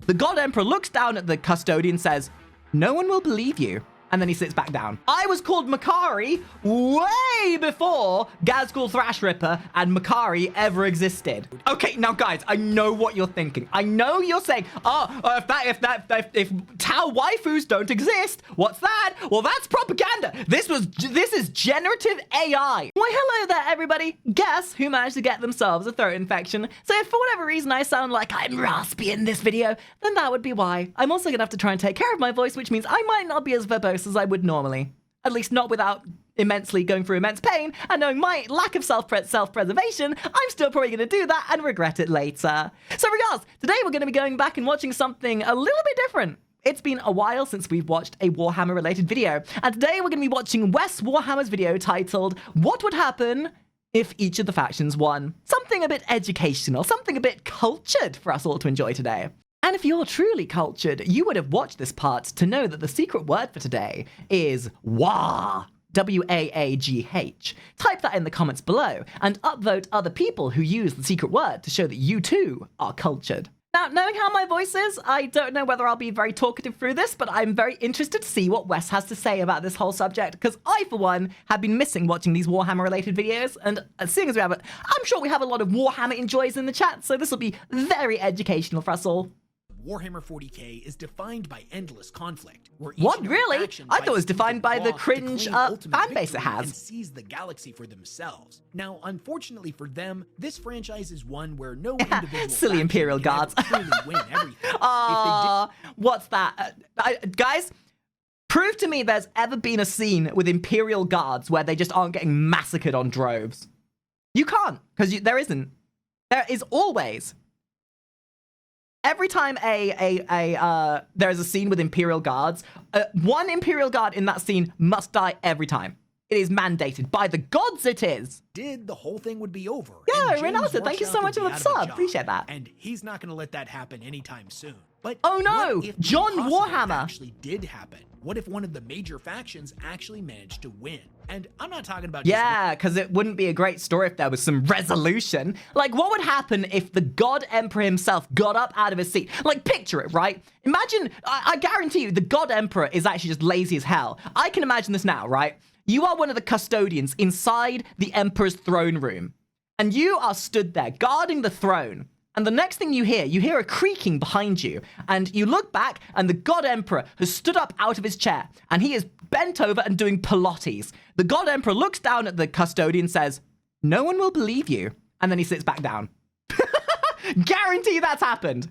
The God Emperor looks down at the custodian and says, "No one will believe you." And then he sits back down. I was called Makari way before Gazgul Thrash Ripper and Makari ever existed. Okay, now guys, I know what you're thinking. I know you're saying, if Tau waifus don't exist, what's that? Well, that's propaganda. This is generative AI. Why, hello there, everybody. Guess who managed to get themselves a throat infection? So if for whatever reason I sound like I'm raspy in this video, then that would be why. I'm also gonna have to try and take care of my voice, which means I might not be as verbose as I would normally. At least not without immensely going through immense pain, and knowing my lack of self-preservation, I'm still probably going to do that and regret it later. So regardless, today we're going to be going back and watching something a little bit different. It's been a while since we've watched a Warhammer related video, and today we're going to be watching Wes Warhammer's video titled, "What Would Happen If Each of the Factions Won?" Something a bit educational, something a bit cultured for us all to enjoy today. And if you're truly cultured, you would have watched this part to know that the secret word for today is WAAGH. W-A-A-G-H. Type that in the comments below and upvote other people who use the secret word to show that you too are cultured. Now, knowing how my voice is, I don't know whether I'll be very talkative through this, but I'm very interested to see what Wes has to say about this whole subject, because I, for one, have been missing watching these Warhammer-related videos, and seeing as we have it, I'm sure we have a lot of Warhammer enjoyers in the chat, so this will be very educational for us all. Warhammer 40K is defined by endless conflict. What, really? I thought it was defined by the cringe fan base it has. And seize the galaxy for themselves. Now, unfortunately for them, this franchise is one where no individual silly Imperial guards. truly win everything. What's that? Guys, prove to me there's ever been a scene with Imperial guards where they just aren't getting massacred on droves. You can't, because there isn't. There is always. Every time there is a scene with Imperial guards, one Imperial guard in that scene must die every time. It is mandated. By the gods, it is. The whole thing would be over. Yeah, Renata, thank you so much for the sub. Appreciate that. And he's not going to let that happen anytime soon. But oh no, John Warhammer actually did happen. What if one of the major factions actually managed to win? And I'm not talking about because it wouldn't be a great story if there was some resolution. Like, what would happen if the God Emperor himself got up out of his seat? Like, picture it, right? Imagine, I guarantee you, the God Emperor is actually just lazy as hell. I can imagine this now, right? You are one of the custodians inside the Emperor's throne room, and you are stood there guarding the throne. And the next thing you hear a creaking behind you, and you look back, and the God Emperor has stood up out of his chair, and he is bent over and doing Pilates. The God Emperor looks down at the custodian and says, "No one will believe you," and then he sits back down. Guarantee that's happened.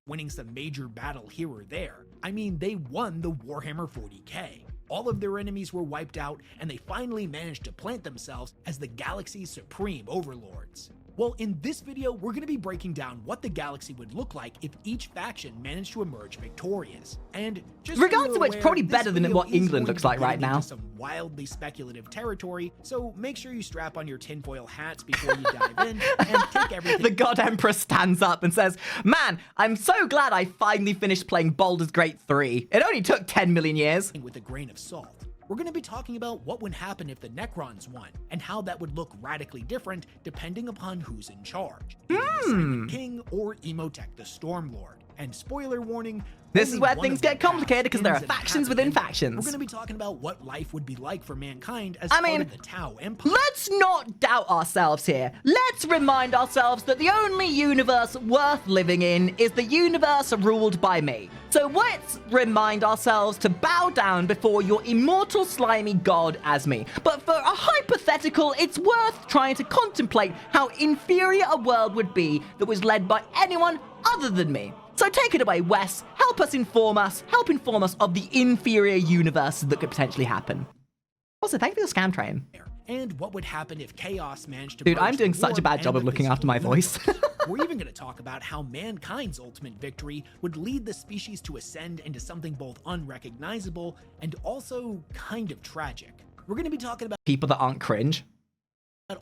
Winning some major battle here or there. I mean, they won the Warhammer 40K. All of their enemies were wiped out, and they finally managed to plant themselves as the galaxy's supreme overlords. Well, in this video, we're going to be breaking down what the galaxy would look like if each faction managed to emerge victorious. And just regardless of which, probably better than what England looks like right now. Some wildly speculative territory, so make sure you strap on your tinfoil hats before you dive in and take everything. The God Emperor stands up and says, "Man, I'm so glad I finally finished playing Baldur's Gate 3. It only took 10 million years." With a grain of salt. We're going to be talking about what would happen if the Necrons won, and how that would look radically different depending upon who's in charge. Either the Silent King or Imhotep the Stormlord. And spoiler warning, this is where things get complicated because there are factions within factions. We're going to be talking about what life would be like for mankind as part of the Tau Empire. Let's not doubt ourselves here. Let's remind ourselves that the only universe worth living in is the universe ruled by me. So let's remind ourselves to bow down before your immortal slimy god as me. But for a hypothetical, it's worth trying to contemplate how inferior a world would be that was led by anyone other than me. So take it away, Wes. Help inform us of the inferior universes that could potentially happen. Also, thank you for the scam train. And what would happen if chaos managed to... Dude, I'm doing such a bad job of looking after my voice. We're even going to talk about how mankind's ultimate victory would lead the species to ascend into something both unrecognizable and also kind of tragic. We're going to be talking about people that aren't cringe.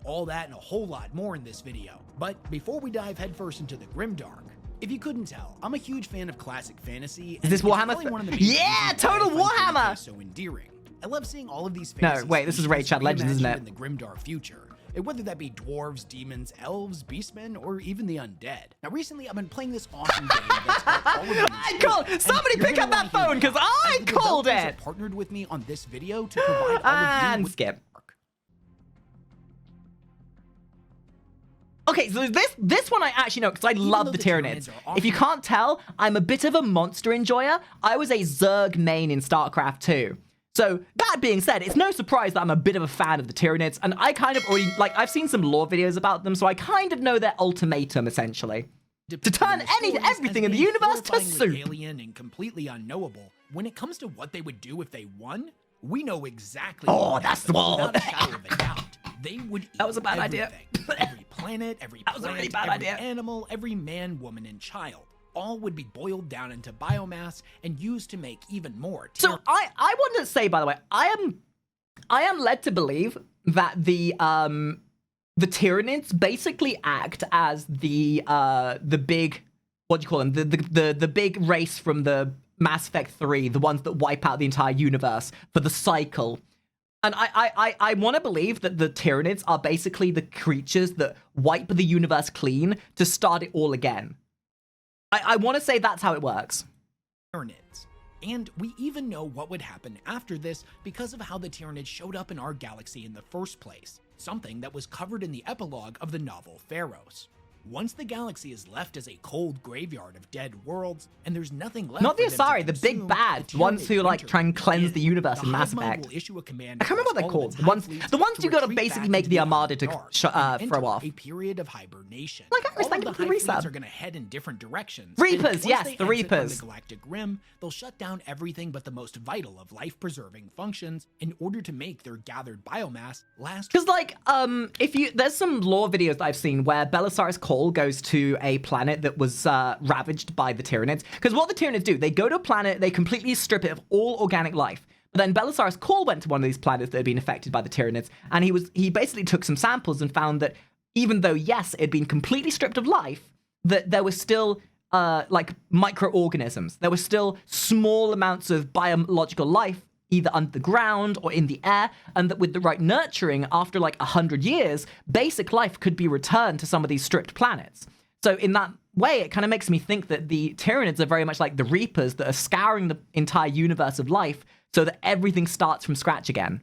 All that and a whole lot more in this video. But before we dive headfirst into the grimdark, if you couldn't tell, I'm a huge fan of classic fantasy. Is this Warhammer? Yeah, total Warhammer! So endearing. I love seeing all of these No, wait, this is Raid Shadow Legends, isn't it? In the grimdark future. whether that be dwarves, demons, elves, beastmen, or even the undead. Now recently I've been playing this awesome game that's got all of these. I called! Somebody pick up that phone, because I called it! Partnered with me on this video to provide all of you And with skip. Okay, so this one I actually know, because I love the Tyranids. If you can't tell, I'm a bit of a monster enjoyer. I was a Zerg main in StarCraft 2. So, that being said, it's no surprise that I'm a bit of a fan of the Tyranids, and I kind of already, like, I've seen some lore videos about them, so I kind of know their ultimatum, essentially. To turn everything in the universe to soup. Alien and completely unknowable. When it comes to what they would do if they won, we know exactly. Oh, that's the one. Without a shadow of a doubt. They would eat That was a bad idea. Every planet, every That was a really bad every idea. animal, every man, woman, and child. All would be boiled down into biomass and used to make even more. So I want to say, by the way, I am led to believe that the Tyranids basically act as the big, what do you call them? The big race from the Mass Effect 3, the ones that wipe out the entire universe for the cycle. And I want to believe that the Tyranids are basically the creatures that wipe the universe clean to start it all again. I want to say that's how it works. Tyranids. And we even know what would happen after this because of how the Tyranids showed up in our galaxy in the first place, something that was covered in the epilogue of the novel Pharaohs. Once the galaxy is left as a cold graveyard of dead worlds, and there's nothing left. Not the for them to Asari, the consume, big bad, the ones who like Tyranid try and winter cleanse will the universe in begin. Mass The Hive Mind Effect. will issue a command I can't remember what they're called. The ones you gotta basically make the Armada to throw off. A period of hibernation. Like, I was All thanking of for the the Hive fleets resub. are going to head in different directions. Reapers, and once yes, they the exit Reapers. From the Galactic Rim, they'll shut down everything but the most vital of life-preserving functions in order to make their gathered biomass last. Because, like, there's some lore videos that I've seen where Belisarius Cawl goes to a planet that was ravaged by the Tyranids. Because what the Tyranids do, they go to a planet, they completely strip it of all organic life. But then Belisarius Cawl went to one of these planets that had been affected by the Tyranids, and he basically took some samples and found that even though, yes, it had been completely stripped of life, that there was still, like, microorganisms. There were still small amounts of biological life either under the ground or in the air, and that with the right nurturing, after like 100 years, basic life could be returned to some of these stripped planets. So in that way, it kind of makes me think that the Tyranids are very much like the Reapers that are scouring the entire universe of life so that everything starts from scratch again.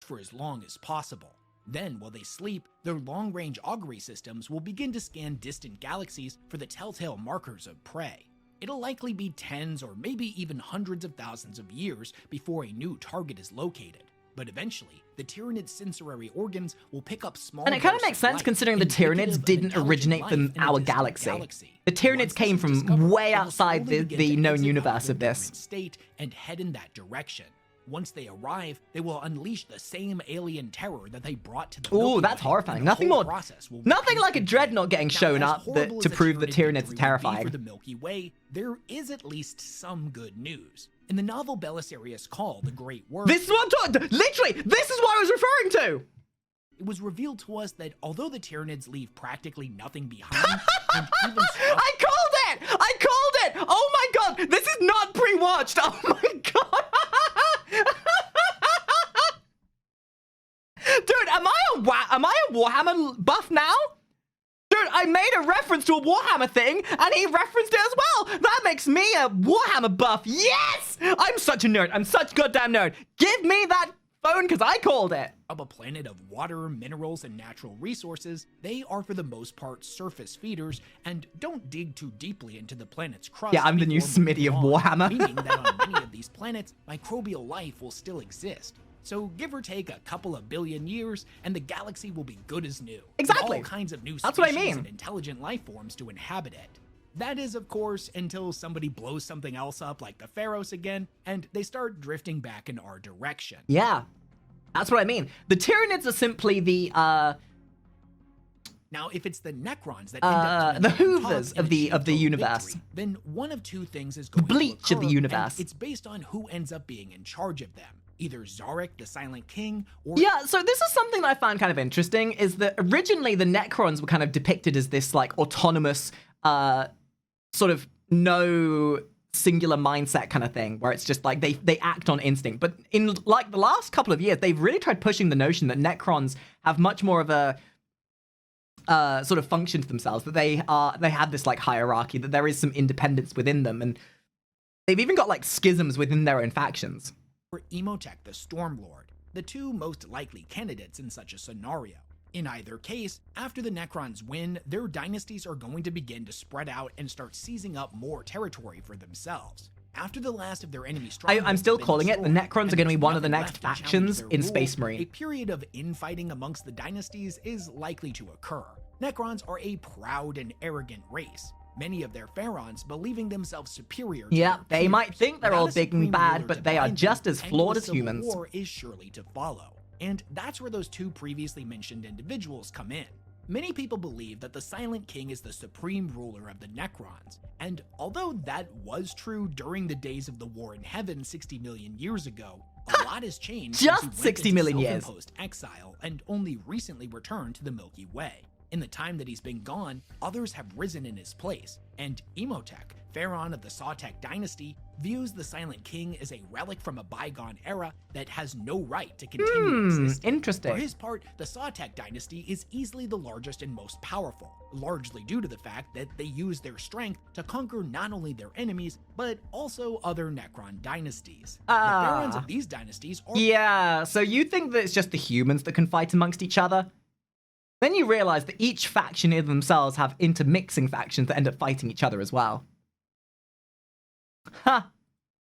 For as long as possible. Then, while they sleep, their long-range augury systems will begin to scan distant galaxies for the telltale markers of prey. It'll likely be tens or maybe even hundreds of thousands of years before a new target is located. But eventually, the Tyranid sensory organs will pick up small. And it kind of makes sense considering the Tyranids didn't originate from our galaxy. The Tyranids came from way outside the known universe of this. State and head in that direction. Once they arrive, they will unleash the same alien terror that they brought to the Milky Ooh, that's Way, horrifying. and the Nothing whole more, process will nothing like a dreadnought getting shown Now, as up horrible to as prove the Tyranid Tyranids are victory would be terrifying. For the Milky Way, there is at least some good news. In the novel Belisarius Cawl, The Great Worm, This is what I'm talking. Literally, this is what I was referring to. it was revealed to us that although the Tyranids leave practically nothing behind, and even I called it! I called it! Oh my god! This is not pre-watched! Oh my god! Dude, am I a Warhammer buff now? Dude, I made a reference to a Warhammer thing, and he referenced it as well! That makes me a Warhammer buff! Yes! I'm such a nerd. I'm such a goddamn nerd. Give me that phone, because I called it. of a planet of water, minerals, and natural resources, they are for the most part surface feeders and don't dig too deeply into the planet's crust. Yeah, I'm the new before Smitty of moving on, Warhammer. meaning that on many of these planets, microbial life will still exist. So give or take a couple of billion years, and the galaxy will be good as new. Exactly. With all kinds of new That's what I species mean. and intelligent life forms to inhabit it. That is, of course, until somebody blows something else up like the Pharaohs again, and they start drifting back in our direction. Yeah, that's what I mean. The Tyranids are simply the, Now, if it's the Necrons that end up the turning on Hoovers Tog of the- and of the achieve universe. victory, then one of two things is going bleach to of the occur, universe. and it's based on who ends up being in charge of them. Either Zarek, the Silent King, or... Yeah, so this is something that I found kind of interesting, is that originally the Necrons were kind of depicted as this, like, autonomous, sort of no singular mindset kind of thing, where it's just like they act on instinct. But in like the last couple of years, they've really tried pushing the notion that Necrons have much more of a sort of function to themselves, that they have this like hierarchy, that there is some independence within them, and they've even got like schisms within their own factions. Or Imhotep the Stormlord, the two most likely candidates in such a scenario. In either case, after the Necrons win, their dynasties are going to begin to spread out and start seizing up more territory for themselves. After the last of their enemy strongholds I'm still have been calling it, the destroyed, Necrons are and going to be there's one of the nothing next left to challenge factions their in rule, Space Marine. a period of infighting amongst the dynasties is likely to occur. Necrons are a proud and arrogant race, many of their pharaohs believing themselves superior to Yeah, their they peers. might think they're Without all a big and supreme bad, ruler but to they are bind just them, as endless flawed as civil humans. war is surely to follow. And that's where those two previously mentioned individuals come in. Many people believe that the Silent King is the supreme ruler of the Necrons, and although that was true during the days of the War in Heaven 60 million years ago, a lot has changed Just since he went 60 into million years. self-imposed exile and only recently returned to the Milky Way. In the time that he's been gone, others have risen in his place, and Imhotep, pharaoh of the Sautek dynasty, views the Silent King as a relic from a bygone era that has no right to continue existing. Interesting. For his part, the Sautek dynasty is easily the largest and most powerful, largely due to the fact that they use their strength to conquer not only their enemies, but also other Necron dynasties. The pharaohs of these dynasties are— Yeah, so you think that it's just the humans that can fight amongst each other? Then you realize that each faction in themselves have intermixing factions that end up fighting each other as well. Huh.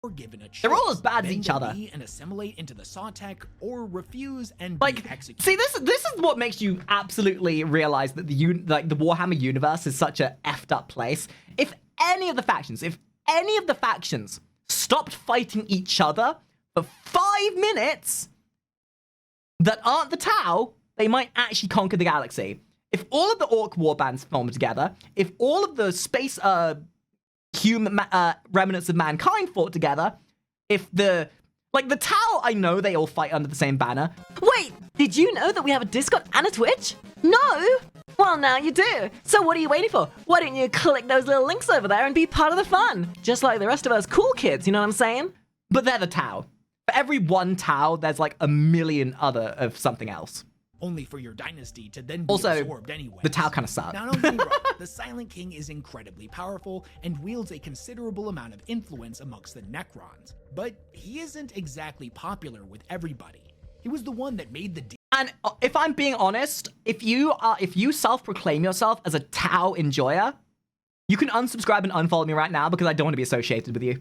or given a choice. They're all as bad as bend each the other. knee and assimilate into the Sautek, or refuse and Like, be executed. see, this is what makes you absolutely realize that the Warhammer universe is such a effed up place. If any of the factions stopped fighting each other for 5 minutes that aren't the Tau, they might actually conquer the galaxy. If all of the Orc warbands form together, if all of the space human remnants of mankind fought together, if the Tau, I know they all fight under the same banner. Wait, did you know that we have a Discord and a Twitch? No? Well, now you do. So what are you waiting for? Why don't you click those little links over there and be part of the fun? Just like the rest of us cool kids, you know what I'm saying? But they're the Tau. For every one Tau, there's like a million other of something else. Only for your dynasty to then be Also, absorbed anyway. the Tau kind of suck. Now, don't get me wrong, the Silent King is incredibly powerful and wields a considerable amount of influence amongst the Necrons, but he isn't exactly popular with everybody. He was the one that made the deal. And if I'm being honest, if you self-proclaim yourself as a Tau enjoyer, you can unsubscribe and unfollow me right now because I don't want to be associated with you.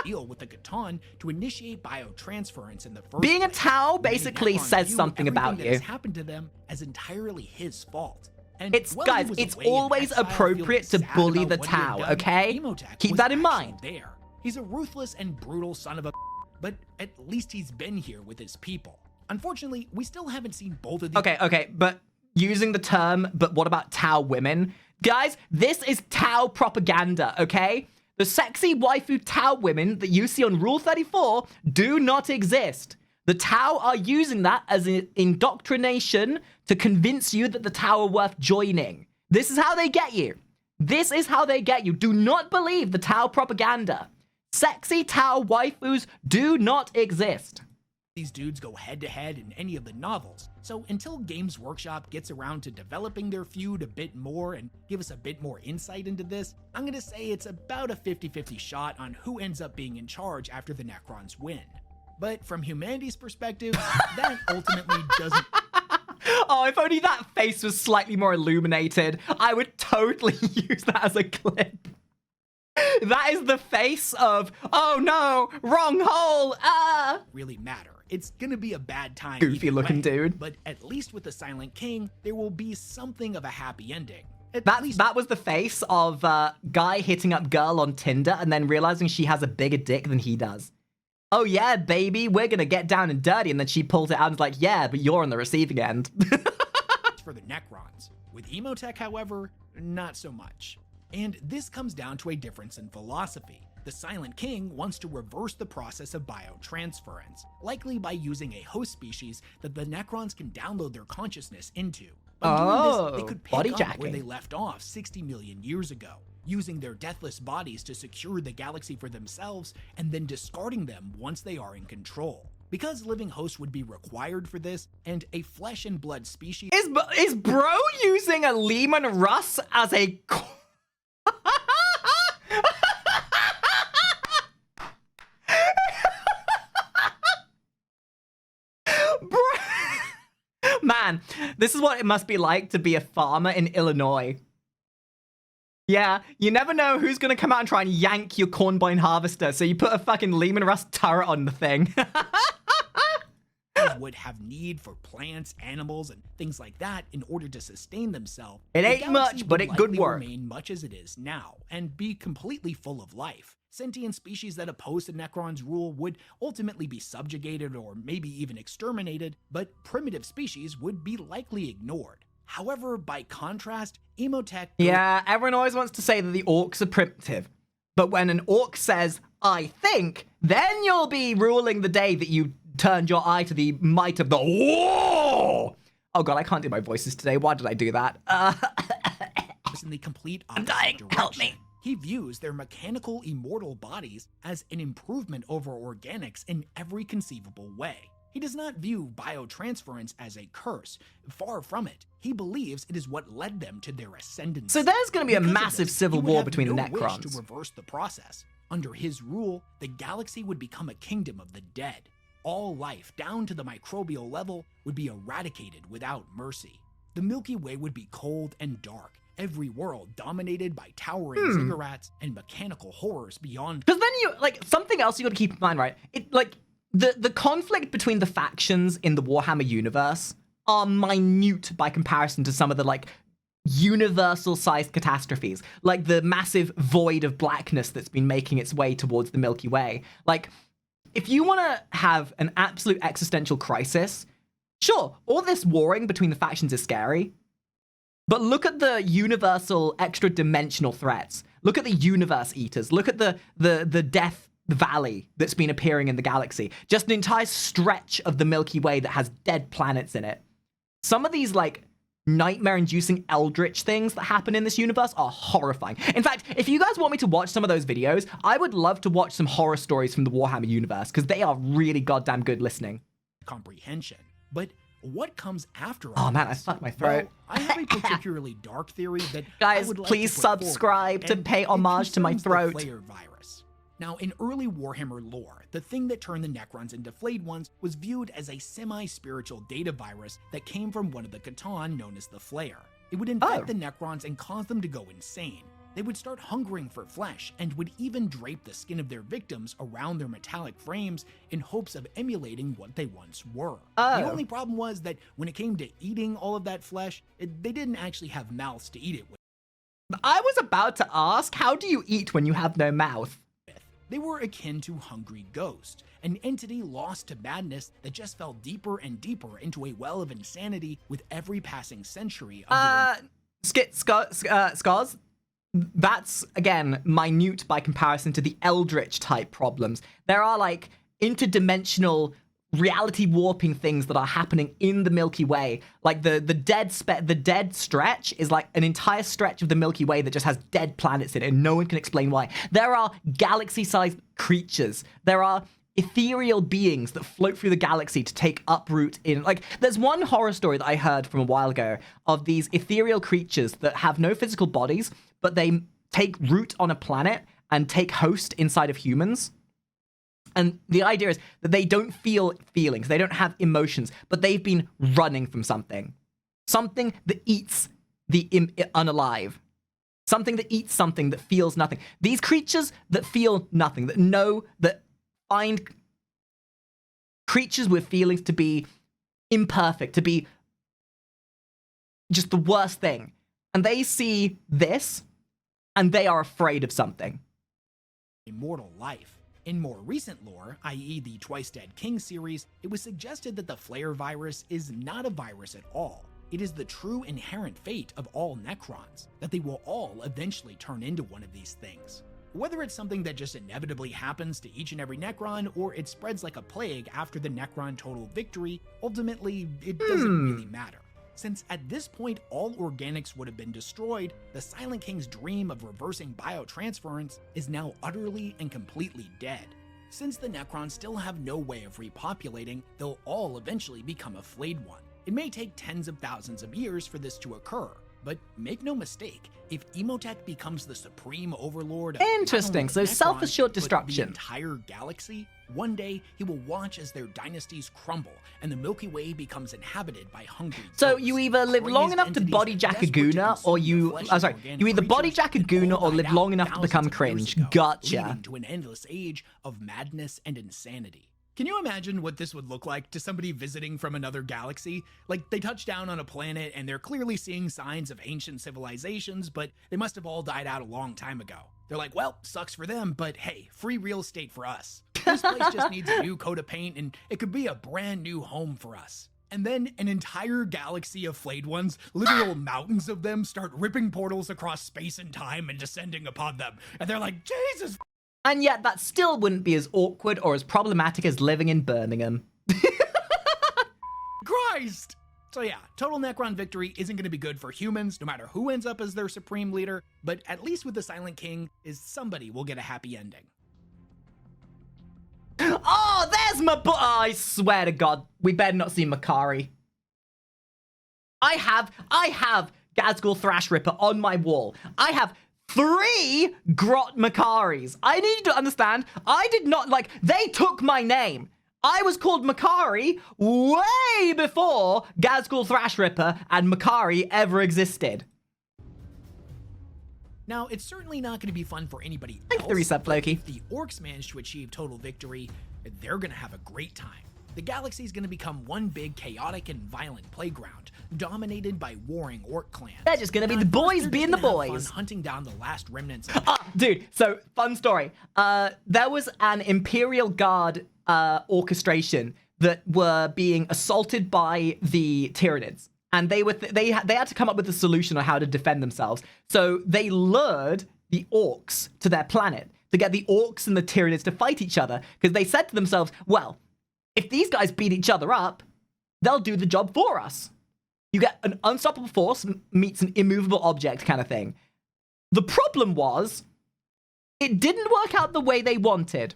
Deal with the Catan to initiate biotransference in the first Being a place. Tau Many basically Necrons says view something everything about that you. has happened to them as entirely his fault. And It's, while he guys, was it's away in always exile appropriate feeling to sad bully about the what he had Tau, done, okay? Imhotep Keep was that in actually mind. There. He's a ruthless and brutal son of a but at least he's been here with his people. Unfortunately, we still haven't seen both of these. Okay, but using the term, but what about Tau women? Guys, this is Tau propaganda, okay? The sexy waifu Tau women that you see on Rule 34 do not exist. The Tau are using that as an indoctrination to convince you that the Tau are worth joining. This is how they get you. This is how they get you. Do not believe the Tau propaganda. Sexy Tau waifus do not exist. These dudes go head-to-head in any of the novels, so until Games Workshop gets around to developing their feud a bit more and give us a bit more insight into this, I'm gonna say it's about a 50-50 shot on who ends up being in charge after the Necrons win. But from humanity's perspective, that ultimately doesn't— Oh, if only that face was slightly more illuminated, I would totally use that as a clip. That is the face of, oh no, wrong hole, really matter. It's gonna be a bad time. Goofy either looking way, dude. But at least with the Silent King, there will be something of a happy ending. At That least was the face of guy hitting up girl on Tinder and then realizing she has a bigger dick than he does. Oh yeah, baby, we're gonna get down and dirty. And then she pulls it out and is like, yeah, but you're on the receiving end. for the Necrons. With Imhotep, however, not so much. And this comes down to a difference in philosophy. The Silent King wants to reverse the process of biotransference, likely by using a host species that the Necrons can download their consciousness into. By doing this, they could body pick up where jacking. they left off 60 million years ago, using their deathless bodies to secure the galaxy for themselves and then discarding them once they are in control. Because living hosts would be required for this, and a flesh and blood species Is bro using a Lehman Russ as a... Man, this is what it must be like to be a farmer in Illinois. Yeah, you never know who's gonna come out and try and yank your combine harvester, so you put a fucking Lehman Russ turret on the thing. would have need for plants, animals, and things like that in order to sustain themselves. It the ain't galaxy much, but would it good likely work. Remain much as it is now, and be completely full of life. Sentient species that oppose the Necron's rule would ultimately be subjugated or maybe even exterminated, but primitive species would be likely ignored. However, by contrast, Emotech... Yeah, everyone always wants to say that the orcs are primitive. But when an orc says, I think, then you'll be ruling the day that you turned your eye to the might of the war. Oh god, I can't do my voices today. Why did I do that? In the complete I'm opposite dying. direction. Help me. He views their mechanical immortal bodies as an improvement over organics in every conceivable way. He does not view biotransference as a curse. Far from it. He believes it is what led them to their ascendancy. So there's going to be a Because of massive this, civil he would war have between the no wish Necrons. to reverse the process. Under his rule, the galaxy would become a kingdom of the dead. All life, down to the microbial level, would be eradicated without mercy. The Milky Way would be cold and dark. Every world dominated by towering ziggurats and mechanical horrors beyond. Because then you, like, something else you got to keep in mind, right? It, like, the conflict between the factions in the Warhammer universe are minute by comparison to some of the, like, universal-sized catastrophes. Like the massive void of blackness that's been making its way towards the Milky Way. Like, if you want to have an absolute existential crisis, sure, all this warring between the factions is scary. But look at the universal extra-dimensional threats. Look at the universe eaters. Look at the death valley that's been appearing in the galaxy. Just an entire stretch of the Milky Way that has dead planets in it. Some of these, like, nightmare-inducing eldritch things that happen in this universe are horrifying. In fact, if you guys want me to watch some of those videos, I would love to watch some horror stories from the Warhammer universe, because they are really goddamn good listening. Comprehension. But what comes after all Oh man, I this? fucked my throat. Well, I have a particularly dark theory that Guys, I would like please to put forward, subscribe to and pay it homage to my concerns the throat. Flayer virus. Now, in early Warhammer lore, the thing that turned the Necrons into flayed ones was viewed as a semi-spiritual data virus that came from one of the Catan known as the Flayer. It would infect the Necrons and cause them to go insane. They would start hungering for flesh and would even drape the skin of their victims around their metallic frames in hopes of emulating what they once were. The only problem was that when it came to eating all of that flesh, they didn't actually have mouths to eat it with. I was about to ask, how do you eat when you have no mouth? They were akin to Hungry Ghost, an entity lost to madness that just fell deeper and deeper into a well of insanity with every passing century of Scars? That's, again, minute by comparison to the Eldritch type problems. There are, like, interdimensional reality warping things that are happening in the Milky Way. Like the dead stretch is like an entire stretch of the Milky Way that just has dead planets in it, and no one can explain why. There are galaxy-sized creatures. There are ethereal beings that float through the galaxy to take uproot in, like, there's one horror story that I heard from a while ago of these ethereal creatures that have no physical bodies, but they take root on a planet and take host inside of humans. And the idea is that they don't feel feelings, they don't have emotions, but they've been running from something. Something that eats the unalive. Something that eats something that feels nothing. These creatures that feel nothing, that find creatures with feelings to be imperfect, to be just the worst thing. And they see this, and they are afraid of something. Immortal life. In more recent lore, i.e. the Twice Dead King series, it was suggested that the Flayer virus is not a virus at all. It is the true inherent fate of all Necrons, that they will all eventually turn into one of these things. Whether it's something that just inevitably happens to each and every Necron, or it spreads like a plague after the Necron total victory, ultimately, it doesn't really matter. Since at this point all organics would have been destroyed, the Silent King's dream of reversing biotransference is now utterly and completely dead. Since the Necrons still have no way of repopulating, they'll all eventually become a flayed one. It may take tens of thousands of years for this to occur, but make no mistake, if Imhotep becomes the supreme overlord of Interesting, not so only the Necrons, self-assured but destruction. the entire galaxy, one day he will watch as their dynasties crumble and the Milky Way becomes inhabited by hungry So ghosts, you either live long crazed enough to entities body jack a desperate to gooner, or consume you... the flesh Oh, of sorry. organic You either body creatures jack a that gooner all or live died long out enough to thousands become of years cringe. ago, Gotcha. leading to an endless age of madness and insanity. Can you imagine what this would look like to somebody visiting from another galaxy? Like, they touch down on a planet and they're clearly seeing signs of ancient civilizations, but they must have all died out a long time ago. They're like, well, sucks for them, but hey, free real estate for us. This place just needs a new coat of paint and it could be a brand new home for us. And then an entire galaxy of flayed ones, literal mountains of them, start ripping portals across space and time and descending upon them. And they're like, Jesus! And yet that still wouldn't be as awkward or as problematic as living in Birmingham. Christ! So yeah, total Necron victory isn't going to be good for humans, no matter who ends up as their supreme leader, but at least with the Silent King, is somebody will get a happy ending. Oh, there's my oh, I swear to God, we better not see Makari. I have Gazgul Thrash Ripper on my wall. I have 3 Grot Makaris. I need you to understand, I did not, like, they took my name. I was called Makari way before Gazgul Thrash Ripper and Makari ever existed. Now, it's certainly not going to be fun for anybody Thank else. you for the reset, Floki. If the orcs manage to achieve total victory, they're going to have a great time. The galaxy is going to become one big chaotic and violent playground, dominated by warring orc clans. They're just gonna be Now, the at first, boys they're being just the gonna have boys. fun hunting down the last remnants of Dude, so fun story. There was an Imperial Guard orchestration that were being assaulted by the Tyranids, and they had to come up with a solution on how to defend themselves. So they lured the orcs to their planet to get the orcs and the Tyranids to fight each other, because they said to themselves, well, if these guys beat each other up, they'll do the job for us. You get an unstoppable force meets an immovable object kind of thing. The problem was, it didn't work out the way they wanted.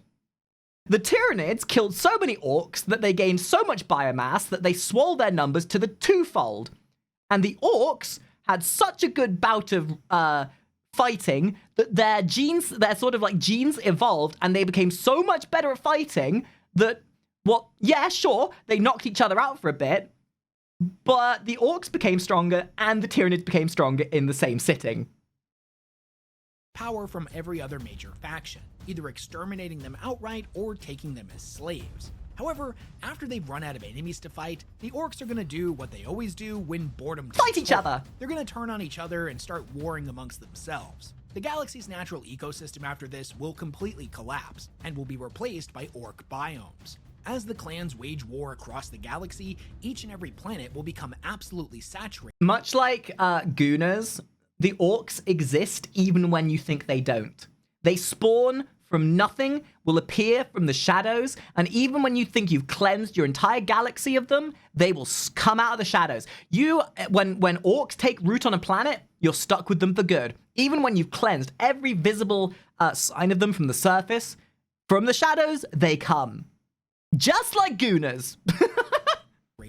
The Tyranids killed so many orcs that they gained so much biomass that they swelled their numbers to the 2-fold. And the orcs had such a good bout of fighting that their genes evolved and they became so much better at fighting that, well, yeah, sure, they knocked each other out for a bit, but the orcs became stronger and the Tyranids became stronger in the same sitting. power from every other major faction, either exterminating them outright or taking them as slaves. However, after they've run out of enemies to fight, the orcs are gonna do what they always do when boredom Fight takes each hold. other. They're gonna turn on each other and start warring amongst themselves. The galaxy's natural ecosystem after this will completely collapse and will be replaced by orc biomes. As the clans wage war across the galaxy, each and every planet will become absolutely saturated. Much like Gooners, the orcs exist even when you think they don't. They spawn from nothing, will appear from the shadows, and even when you think you've cleansed your entire galaxy of them, they will come out of the shadows. When orcs take root on a planet, you're stuck with them for good. Even when you've cleansed every visible sign of them from the surface, from the shadows, they come. Just like Gooners.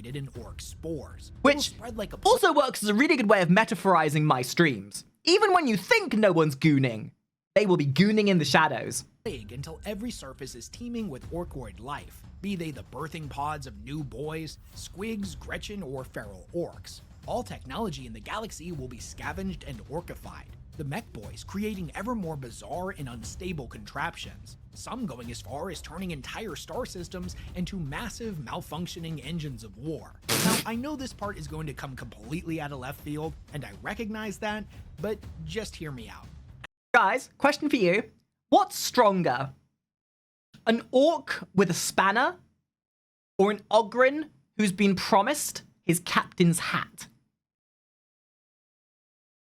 In orc spores, Which spread like a also works as a really good way of metaphorizing my streams. Even when you think no one's gooning, they will be gooning in the shadows. plague until every surface is teeming with orcoid life, be they the birthing pods of new boys, squigs, Gretchen, or feral orcs. All technology in the galaxy will be scavenged and orcified, the mech boys creating ever more bizarre and unstable contraptions, some going as far as turning entire star systems into massive malfunctioning engines of war. Now, I know this part is going to come completely out of left field, and I recognize that, but just hear me out. Guys, question for you. What's stronger? An orc with a spanner or an Ogren who's been promised his captain's hat?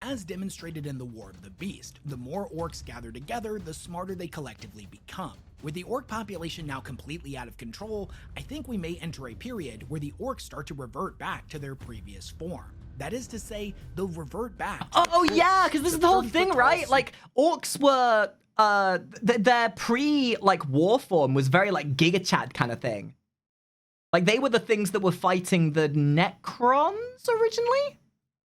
As demonstrated in the War of the Beast, the more orcs gather together, the smarter they collectively become. With the orc population now completely out of control, I think we may enter a period where the orcs start to revert back to their previous form. That is to say, they'll revert back to Oh yeah, because this is the whole thing, right? Like, orcs were, their war form was very, like, Giga Chad kind of thing. Like, they were the things that were fighting the Necrons originally?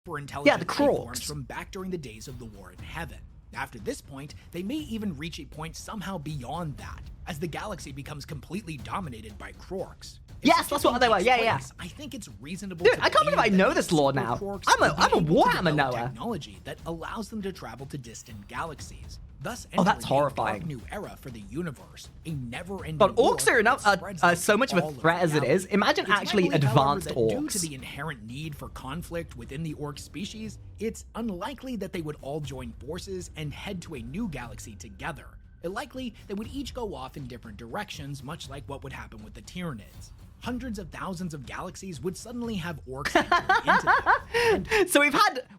For intelligent the life forms Krogs. from back during the days of the War in Heaven. After this point, they may even reach a point somehow beyond that, as the galaxy becomes completely dominated by Krogs. If Yes, such a that's what thing they were. takes Yeah, yeah. place, I think it's reasonable Dude, to I can't believe I believe know that this these lore super now. Krogs I'm a will be able to Warhammer develop knower. technology that allows them to travel to distant galaxies, thus Oh, that's entering a horrifying. dark new era for the universe, a never-ending But war orcs are that spreads out so much of a all threat as it reality. is. Imagine It's my actually belief, however, advanced that orcs. Due to the inherent need for conflict within the orc species, it's unlikely that they would all join forces and head to a new galaxy together. Likely, they would each go off in different directions, much like what would happen with the Tyranids. Hundreds of thousands of galaxies would suddenly have orcs entering into them. So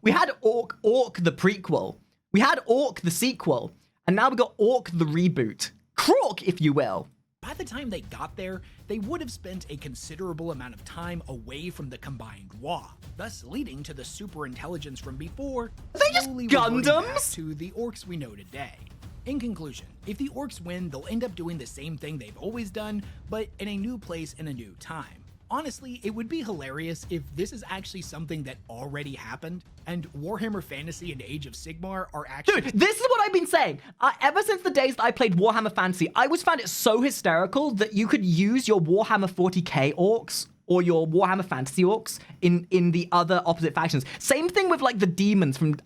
we had Orc the prequel, we had Orc the sequel, and now we got Orc the reboot. Krork, if you will. By the time they got there, they would have spent a considerable amount of time away from the combined Wa, thus leading to the super intelligence from before Are they just slowly reverting back Gundams? to the orcs we know today. In conclusion, if the orcs win, they'll end up doing the same thing they've always done, but in a new place and a new time. Honestly, it would be hilarious if this is actually something that already happened, and Warhammer Fantasy and Age of Sigmar are actually— Dude, this is what I've been saying. Ever since the days that I played Warhammer Fantasy, I always found it so hysterical that you could use your Warhammer 40K orcs or your Warhammer Fantasy orcs in the other opposite factions. Same thing with, like, the demons from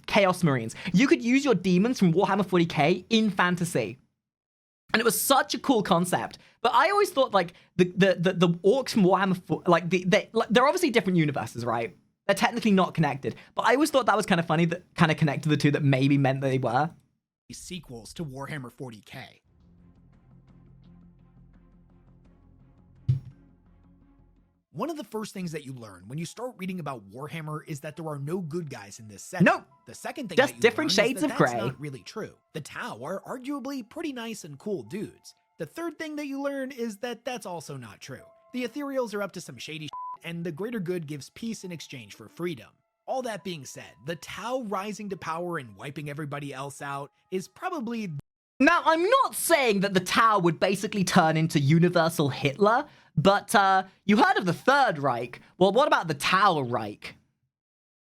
Chaos Marines. You could use your demons from Warhammer 40K in fantasy. And it was such a cool concept. But I always thought, like, the orcs from Warhammer, they're obviously different universes, right? They're technically not connected. But I always thought that was kind of funny, that kind of connected the two, that maybe meant that they were. sequels to Warhammer 40K. One of the first things that you learn when you start reading about Warhammer is that there are no good guys in this setting. Nope. The second thing Just that you different learn shades is that of that's grey. not really true. The Tau are arguably pretty nice and cool dudes. The third thing that you learn is that that's also not true. The Ethereals are up to some shady shit, and the greater good gives peace in exchange for freedom. All that being said, the Tau rising to power and wiping everybody else out is probably— Now, I'm not saying that the Tau would basically turn into universal Hitler, but you heard of the Third Reich. Well, what about the Tau Reich?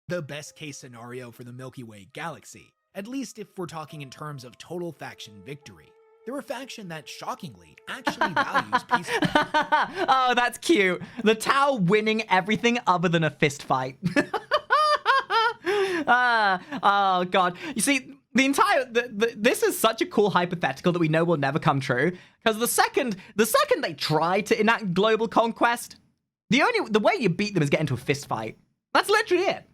the best case scenario for the Milky Way galaxy, at least if we're talking in terms of total faction victory. They're a faction that, shockingly, actually values peace. Oh, that's cute. The Tau winning everything other than a fist fight. Oh, God. You see, this is such a cool hypothetical that we know will never come true. Because the second they try to enact global conquest, the way you beat them is get into a fist fight. That's literally it.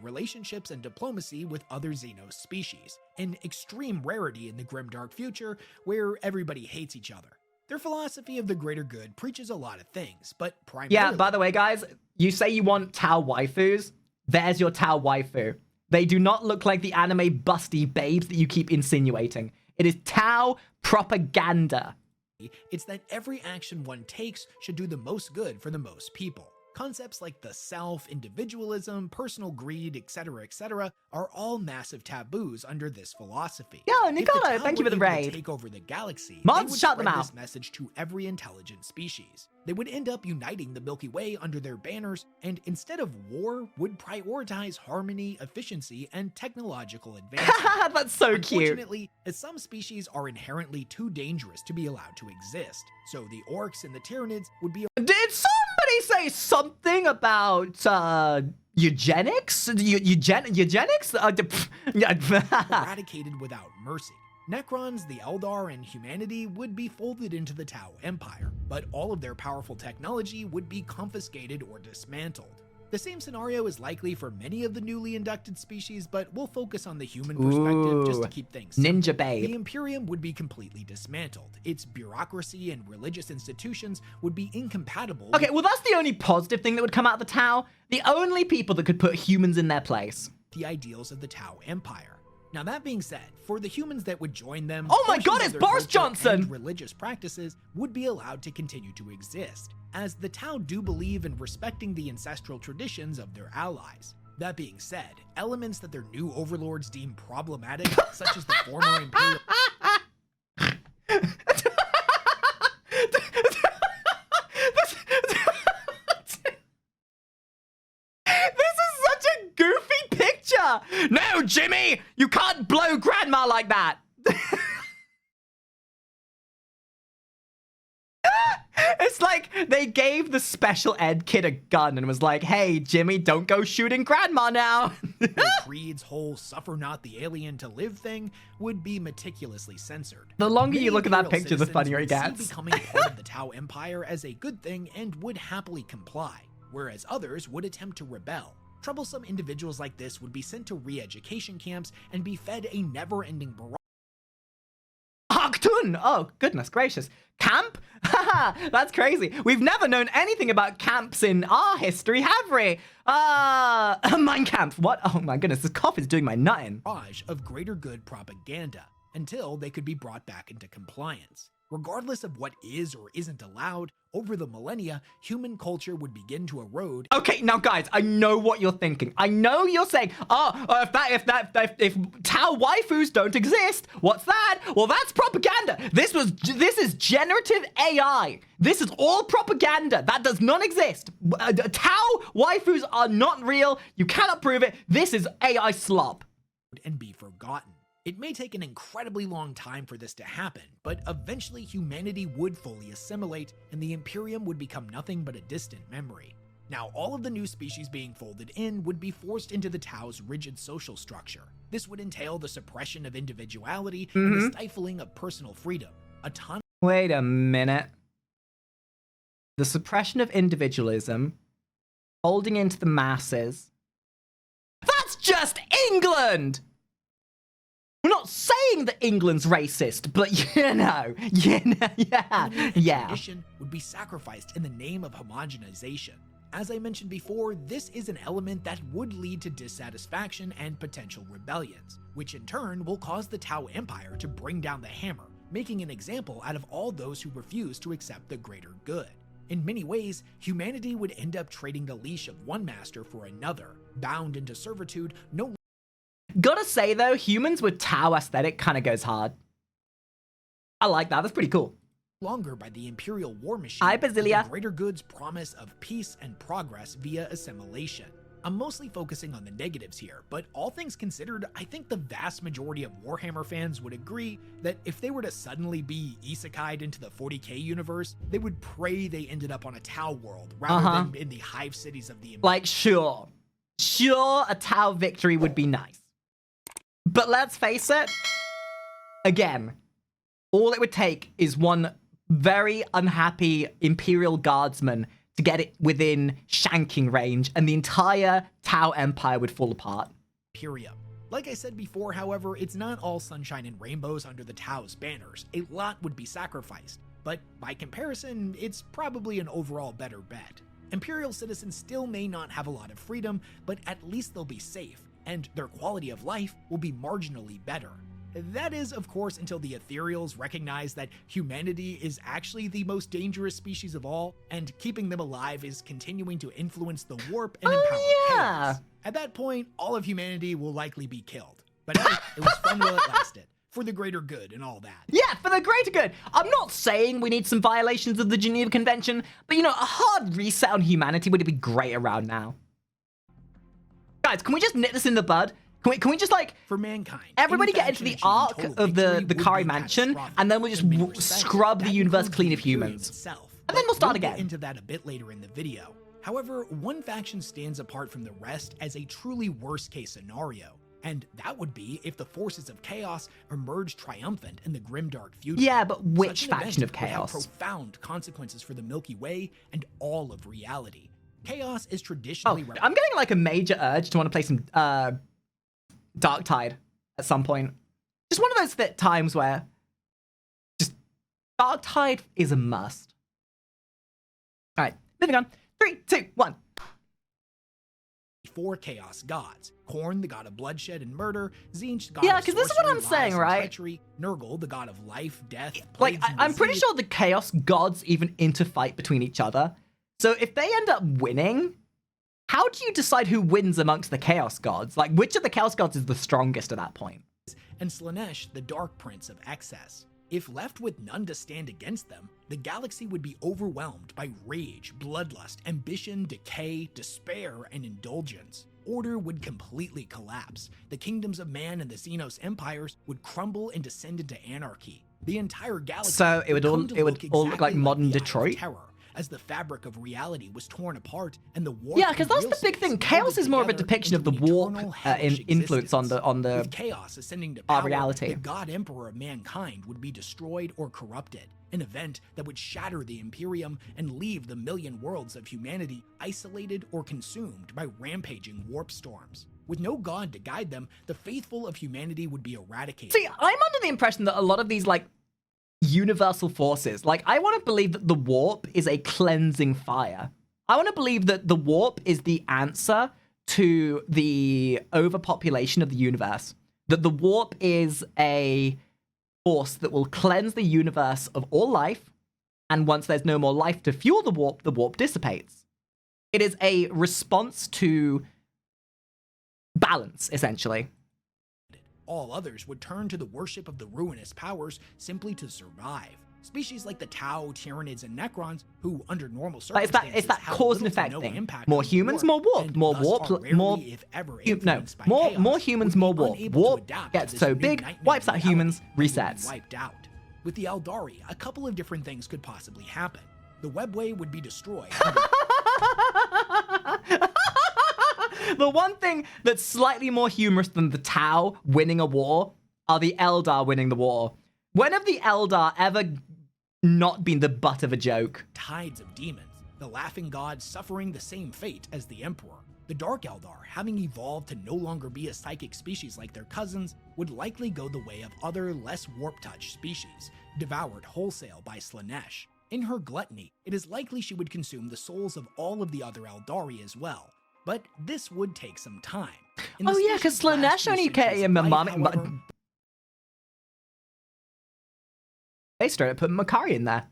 Relationships and diplomacy with other Xenos species, an extreme rarity in the grimdark future where everybody hates each other. Their philosophy of the greater good preaches a lot of things, but primarily— Yeah, by the way, guys, you say you want Tau waifus. There's your Tau waifu. They do not look like the anime busty babes that you keep insinuating. It is Tau propaganda. it's that every action one takes should do the most good for the most people. Concepts like the self, individualism, personal greed, etc., are all massive taboos under this philosophy. Yo, If the Nicola, Tau thank you were for the able to raid. take over the galaxy, Mods, they would shout them spread out. this message to every intelligent species. They would end up uniting the Milky Way under their banners, and instead of war, would prioritize harmony, efficiency, and technological advancement. That's so cute. Unfortunately, some species are inherently too dangerous to be allowed to exist, so the orcs and the Tyranids would be Did somebody say something about eugenics? Eugenics? eradicated without mercy. Necrons, the Eldar, and humanity would be folded into the Tau Empire, but all of their powerful technology would be confiscated or dismantled. The same scenario is likely for many of the newly inducted species, but we'll focus on the human perspective just to Ooh, keep things simple. Ninja babe. The Imperium would be completely dismantled. Its bureaucracy and religious institutions would be incompatible. Okay, well, that's the only positive thing that would come out of the Tau. The only people that could put humans in their place. the ideals of the Tau Empire. Now that being said, for the humans that would join them, Oh my portions God, of it's their Boris culture Johnson! and religious practices would be allowed to continue to exist, as the Tau do believe in respecting the ancestral traditions of their allies. That being said, elements that their new overlords deem problematic, such as the former Imperial... No, Jimmy! You can't blow Grandma like that! It's like they gave the special ed kid a gun and was like, hey, Jimmy, don't go shooting Grandma now. Creed's whole suffer not the alien to live thing would be meticulously censored. The longer Many you look at that Imperial picture, the citizens funnier it would see gets. becoming part of the Tau Empire as a good thing and would happily comply, whereas others would attempt to rebel. Troublesome individuals like this would be sent to re-education camps and be fed a never-ending barrage. Arctun! Oh, goodness gracious. Camp? Haha, that's crazy. We've never known anything about camps in our history, have we? Mein Kampf. What? Oh my goodness, this cough is doing my nutting. Of greater good propaganda until they could be brought back into compliance. Regardless of what is or isn't allowed, over the millennia, human culture would begin to erode. Okay, now guys, I know what you're thinking. I know you're saying, if Tau waifus don't exist, what's that? Well, that's propaganda. This is generative AI. This is all propaganda. That does not exist. Tau waifus are not real. You cannot prove it. This is AI slop. And be forgotten. It may take an incredibly long time for this to happen, but eventually humanity would fully assimilate, and the Imperium would become nothing but a distant memory. Now, all of the new species being folded in would be forced into the Tau's rigid social structure. This would entail the suppression of individuality and the stifling of personal freedom. Wait a minute. The suppression of individualism, holding into the masses. That's just England! We're not saying that England's racist, but yeah. Tradition would be sacrificed in the name of homogenization. As I mentioned before, this is an element that would lead to dissatisfaction and potential rebellions, which in turn will cause the Tau Empire to bring down the hammer, making an example out of all those who refuse to accept the greater good. In many ways, humanity would end up trading the leash of one master for another, bound into servitude no Gotta say though, humans with Tau aesthetic kind of goes hard. I like that. That's pretty cool. longer by the Imperial war machine. Hi, Basilia. The greater good's promise of peace and progress via assimilation. I'm mostly focusing on the negatives here, but all things considered, I think the vast majority of Warhammer fans would agree that if they were to suddenly be isekai'd into the 40K universe, they would pray they ended up on a Tau world rather than in the hive cities of the Imperium. Like, sure, a Tau victory would be nice. But let's face it, again, all it would take is one very unhappy Imperial guardsman to get it within shanking range, and the entire Tau Empire would fall apart. Imperium. Like I said before, however, it's not all sunshine and rainbows under the Tau's banners. A lot would be sacrificed, but by comparison, it's probably an overall better bet. Imperial citizens still may not have a lot of freedom, but at least they'll be safe, and their quality of life will be marginally better. That is, of course, until the Ethereals recognize that humanity is actually the most dangerous species of all, and keeping them alive is continuing to influence the warp and empower chaos. At that point, all of humanity will likely be killed. But hey, it was fun while it lasted. For the greater good and all that. Yeah, for the greater good. I'm not saying we need some violations of the Geneva Convention, but you know, a hard reset on humanity would be great around now. Guys, can we just nip this in the bud? Can we just, like, for mankind, everybody get into the arc of the Kari mansion, and then we'll just scrub the universe clean of humans. And then we'll start again. Get into that a bit later in the video. However, one faction stands apart from the rest as a truly worst-case scenario, and that would be if the forces of chaos emerge triumphant in the grimdark future. Yeah, but which Such an faction of event would have chaos? profound consequences for the Milky Way and all of reality. Chaos is traditionally... I'm getting, like, a major urge to want to play some, Dark Tide at some point. Just one of those times where just Dark Tide is a must. All right, moving on. 3, 2, 1. 4 chaos gods: Khorne, the god of bloodshed and murder; Tzeentch, god Yeah, of 'cause this is what sorcery, I'm saying, lies, and right? treachery; Nurgle, the god of life, death, Like, plagues, and I'm pretty disease. sure the Chaos Gods even interfight between each other. So if they end up winning, how do you decide who wins amongst the Chaos Gods? Like, which of the Chaos Gods is the strongest at that point? And Slaanesh, the Dark Prince of Excess. If left with none to stand against them, the galaxy would be overwhelmed by rage, bloodlust, ambition, decay, despair, and indulgence. Order would completely collapse. The kingdoms of man and the Xenos empires would crumble and descend into anarchy. The entire galaxy So it would all come to look exactly like modern the Eye of Detroit? Terror, as the fabric of reality was torn apart and the warp Yeah, because and that's real the big space thing. melded Chaos is more of a together depiction of the into warp eternal hellish influence on existence. the With chaos ascending to our power, reality. the god emperor of mankind would be destroyed or corrupted, an event that would shatter the Imperium and leave the million worlds of humanity isolated or consumed by rampaging warp storms. With no god to guide them, the faithful of humanity would be eradicated. See, I'm under the impression that a lot of these, like, universal forces, like, I want to believe that the warp is a cleansing fire. I want to believe that the warp is the answer to the overpopulation of the universe. That the warp is a force that will cleanse the universe of all life, and once there's no more life to fuel the warp dissipates. It is a response to balance, essentially. All others would turn to the worship of the ruinous powers simply to survive. Species like the Tau, Tyranids, and Necrons, who under normal Like, circumstances it's that have cause and little to effect no thing. impact More on humans, warp, more warp. and More thus warp, are rarely, more if ever, no, influenced by more chaos, humans, would more be warp. unable to Warp adapt to gets this so new big, nightmare wipes out reality humans, and would be resets. wiped out. With the Eldari, a couple of different things could possibly happen. The webway would be destroyed. The one thing that's slightly more humorous than the Tau winning a war are the Eldar winning the war. When have the Eldar ever not been the butt of a joke? Tides of demons, the laughing gods suffering the same fate as the Emperor. The Dark Eldar, having evolved to no longer be a psychic species like their cousins, would likely go the way of other less warp-touched species, devoured wholesale by Slaanesh. In her gluttony, it is likely she would consume the souls of all of the other Eldari as well. But this would take some time. In the Oh yeah, because species' last Slaanesh few only centuries of life, however, they straight up put Makari in there.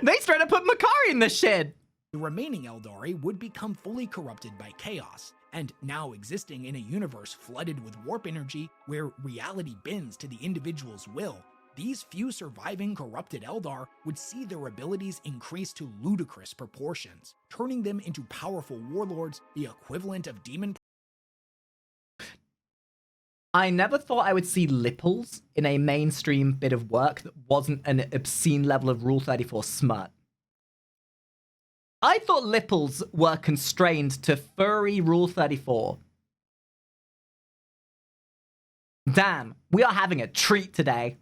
They straight up put Makari in this shit. the remaining Eldari would become fully corrupted by chaos, and now existing in a universe flooded with warp energy where reality bends to the individual's will, these few surviving corrupted Eldar would see their abilities increase to ludicrous proportions, turning them into powerful warlords, the equivalent of demon. I never thought I would see Lipples in a mainstream bit of work that wasn't an obscene level of Rule 34 smut. I thought Lipples were constrained to furry Rule 34. Damn, we are having a treat today.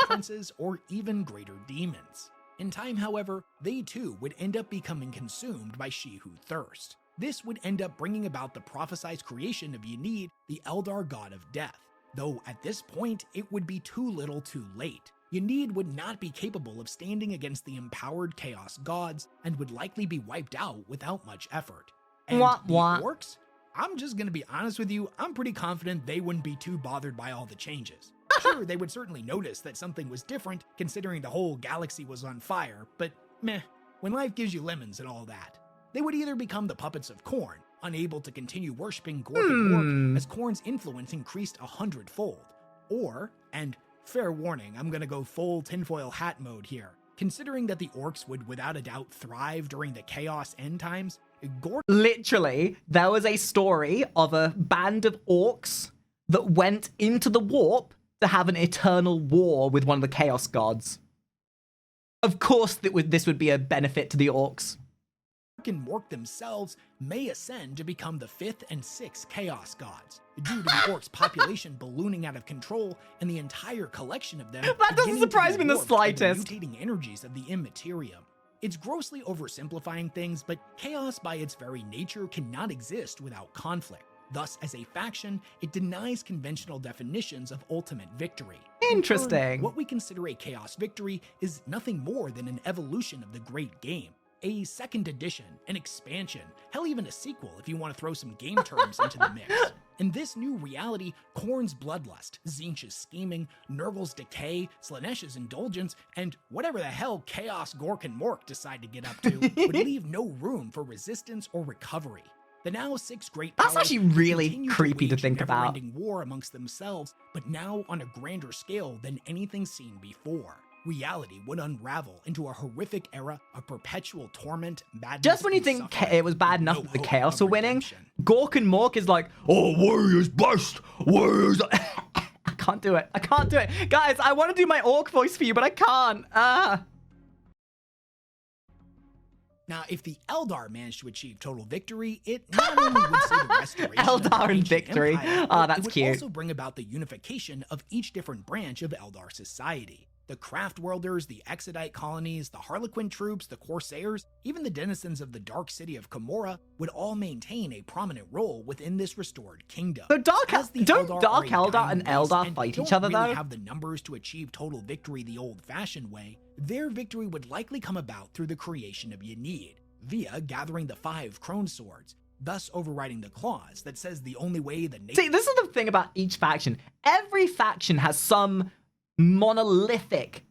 Princes or even greater demons. In time, however, they too would end up becoming consumed by She Who Thirst. This would end up bringing about the prophesized creation of Ynid, the Eldar god of death, though at this point it would be too little too late. Ynid would not be capable of standing against the empowered Chaos gods and would likely be wiped out without much effort. And Wah, the wah. orcs? I'm just gonna be honest with you, I'm pretty confident they wouldn't be too bothered by all the changes. Sure, they would certainly notice that something was different, considering the whole galaxy was on fire, but meh, when life gives you lemons and all that. They would either become the puppets of Khorne, unable to continue worshipping Gork and Gork as Khorne's influence increased 100-fold, or, and fair warning, I'm gonna go full tinfoil hat mode here, considering that the orcs would without a doubt thrive during the chaos end times, Gork Literally, there was a story of a band of orcs that went into the warp to have an eternal war with one of the Chaos gods. Of course, this would be a benefit to the orcs. and Mork themselves may ascend to become the 5th and 6th Chaos Gods, due to the orcs' population ballooning out of control and the entire collection of them That doesn't beginning to surprise be me in the warped by slightest. mutating energies of the Imperium. It's grossly oversimplifying things, but chaos by its very nature cannot exist without conflict. Thus, as a faction, it denies conventional definitions of ultimate victory. In turn, Interesting. what we consider a chaos victory is nothing more than an evolution of the great game. a second edition, an expansion, hell even a sequel if you want to throw some game terms into the mix. In this new reality, Khorne's bloodlust, Tzeentch's scheming, Nurgle's decay, Slaaneish's indulgence, and whatever the hell Chaos, Gork, and Mork decide to get up to would leave no room for resistance or recovery. The now 6 great powers That's actually really continue creepy to wage think a about. never-ending war amongst themselves, but now on a grander scale than anything seen before. Reality would unravel into a horrific era of perpetual torment, madness, Just when you and think suffering, it was bad with enough no that the hope Chaos of are winning, redemption. Gork and Mork is like, oh, warriors best, warriors. I can't do it. I can't do it. Guys, I want to do my orc voice for you, but I can't. Now, if the Eldar managed to achieve total victory, it not only would see the restoration of the Eldar and ancient victory. empire, Oh, but that's it would cute. also bring about the unification of each different branch of Eldar society. The Craftworlders, the Exodite colonies, the Harlequin troops, the Corsairs, even the denizens of the Dark City of Camorra would all maintain a prominent role within this restored kingdom. So don't Eldar Dark are a Eldar dying and race Eldar and fight don't each other, really though? have the numbers to achieve total victory the old-fashioned way, their victory would likely come about through the creation of Yenneed, via gathering the 5 Crone Swords, thus overriding the clause that says the only way the See, this is the thing about each faction. Every faction has some monolithic,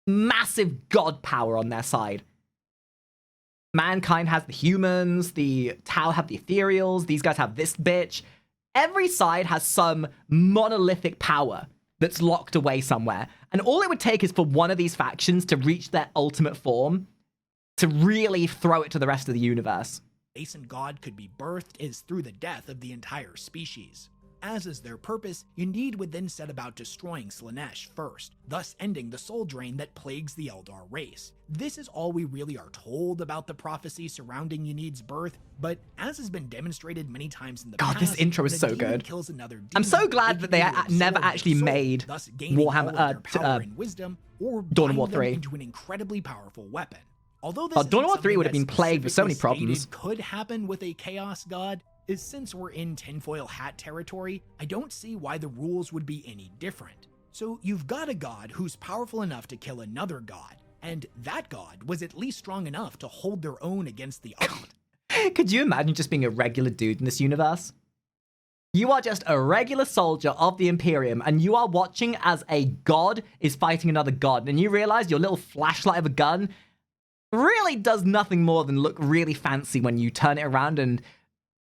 massive god power on their side. Mankind has the humans, the Tau have the ethereals, these guys have this bitch. Every side has some monolithic power that's locked away somewhere. And all it would take is for one of these factions to reach their ultimate form to really throw it to the rest of the universe. nascent god could be birthed is through the death of the entire species. As is their purpose, Yenneed would then set about destroying Slaanesh first, thus ending the soul drain that plagues the Eldar race. This is all we really are told about the prophecy surrounding Yenneed's birth, but as has been demonstrated many times in the past, this intro is when a so demon good. kills another I'm demon, so glad it that can they either never absorb their actually soul, made thus gaining Warhammer, all of their power and wisdom, or Dawn of bind War them 3. into an incredibly powerful weapon. Although this Oh, Dawn of War isn't 3 would have something been that plagued with so many specifically problems. stated could happen with a Chaos God, is since we're in tinfoil hat territory, I don't see why the rules would be any different. So you've got a god who's powerful enough to kill another god, and that god was at least strong enough to hold their own against the other. Could you imagine just being a regular dude in this universe? You are just a regular soldier of the Imperium, and you are watching as a god is fighting another god, and you realize your little flashlight of a gun really does nothing more than look really fancy when you turn it around and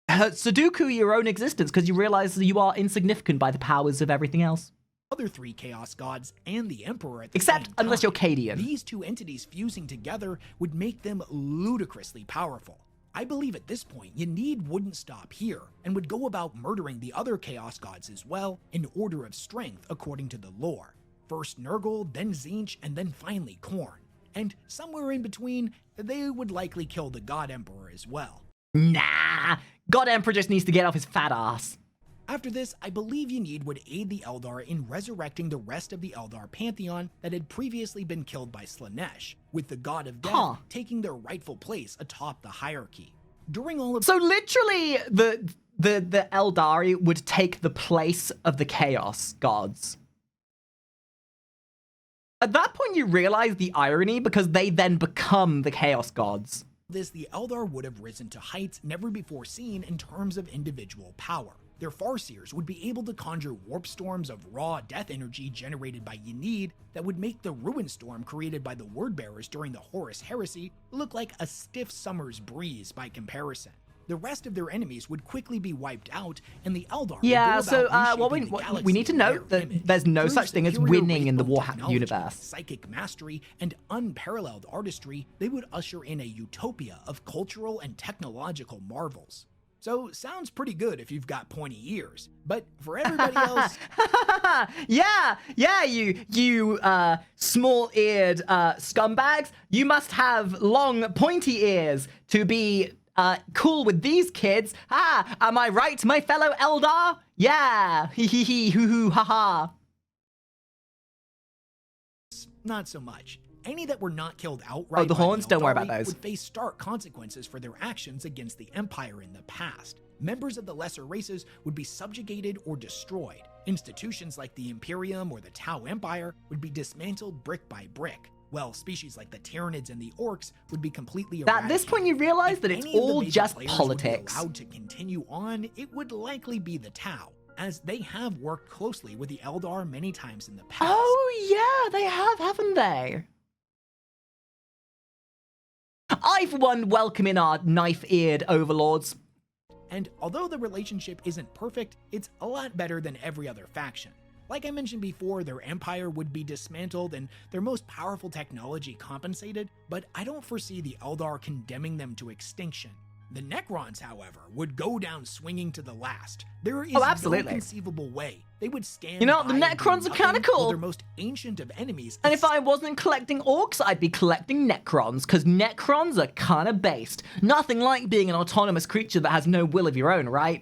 Sudoku your own existence because you realize that you are insignificant by the powers of everything else. Other 3 Chaos Gods and the Emperor at the Except same unless time. you're Cadian. These 2 entities fusing together would make them ludicrously powerful. I believe at this point, Yenneed wouldn't stop here, and would go about murdering the other Chaos Gods as well, in order of strength according to the lore. First Nurgle, then Tzeentch, and then finally Khorne. And somewhere in between, they would likely kill the God Emperor as well. Nah, God Emperor just needs to get off his fat ass. After this, I believe Yenneed would aid the Eldar in resurrecting the rest of the Eldar pantheon that had previously been killed by Slaanesh, with the God of Death taking their rightful place atop the hierarchy. During all of So literally, the Eldari would take the place of the Chaos Gods. At that point, you realize the irony because they then become the Chaos Gods. this, the Eldar would have risen to heights never before seen in terms of individual power. Their Farseers would be able to conjure warp storms of raw death energy generated by Yenneed that would make the Ruin Storm created by the Wordbearers during the Horus Heresy look like a stiff summer's breeze by comparison. The rest of their enemies would quickly be wiped out, and the Eldar Yeah, would go about so reshaping the we galaxy need to in note their that image there's no through such thing as superior winning in the wasteful Warhammer technology, universe. psychic mastery, and unparalleled artistry. They would usher in a utopia of cultural and technological marvels. So, sounds pretty good if you've got pointy ears, but for everybody else, yeah, you small-eared scumbags, you must have long, pointy ears to be cool with these kids. Am I right, my fellow Eldar? Yeah, hee hee hee, hoo hoo, ha ha. not so much. Any that were not killed outright the by horns? Don't worry Eldari about those. would face stark consequences for their actions against the Empire in the past. Members of the lesser races would be subjugated or destroyed. Institutions like the Imperium or the Tau Empire would be dismantled brick by brick. Well, species like the Tyranids and the Orcs would be completely At this point, you realize that it's any of the all major just players would be politics. allowed to continue on, it would likely be the Tau, as they have worked closely with the Eldar many times in the past. Oh, yeah, they have, haven't they? I, for one, welcome in our knife-eared overlords. And although the relationship isn't perfect, it's a lot better than every other faction. Like I mentioned before, their empire would be dismantled and their most powerful technology compensated, but I don't foresee the Eldar condemning them to extinction. The Necrons, however, would go down swinging to the last. There is no conceivable way they would stand. You know, the by and do Necrons are kind of nothing while cool. their most ancient of enemies. And if I wasn't collecting orcs, I'd be collecting Necrons, because Necrons are kind of based. Nothing like being an autonomous creature that has no will of your own, right?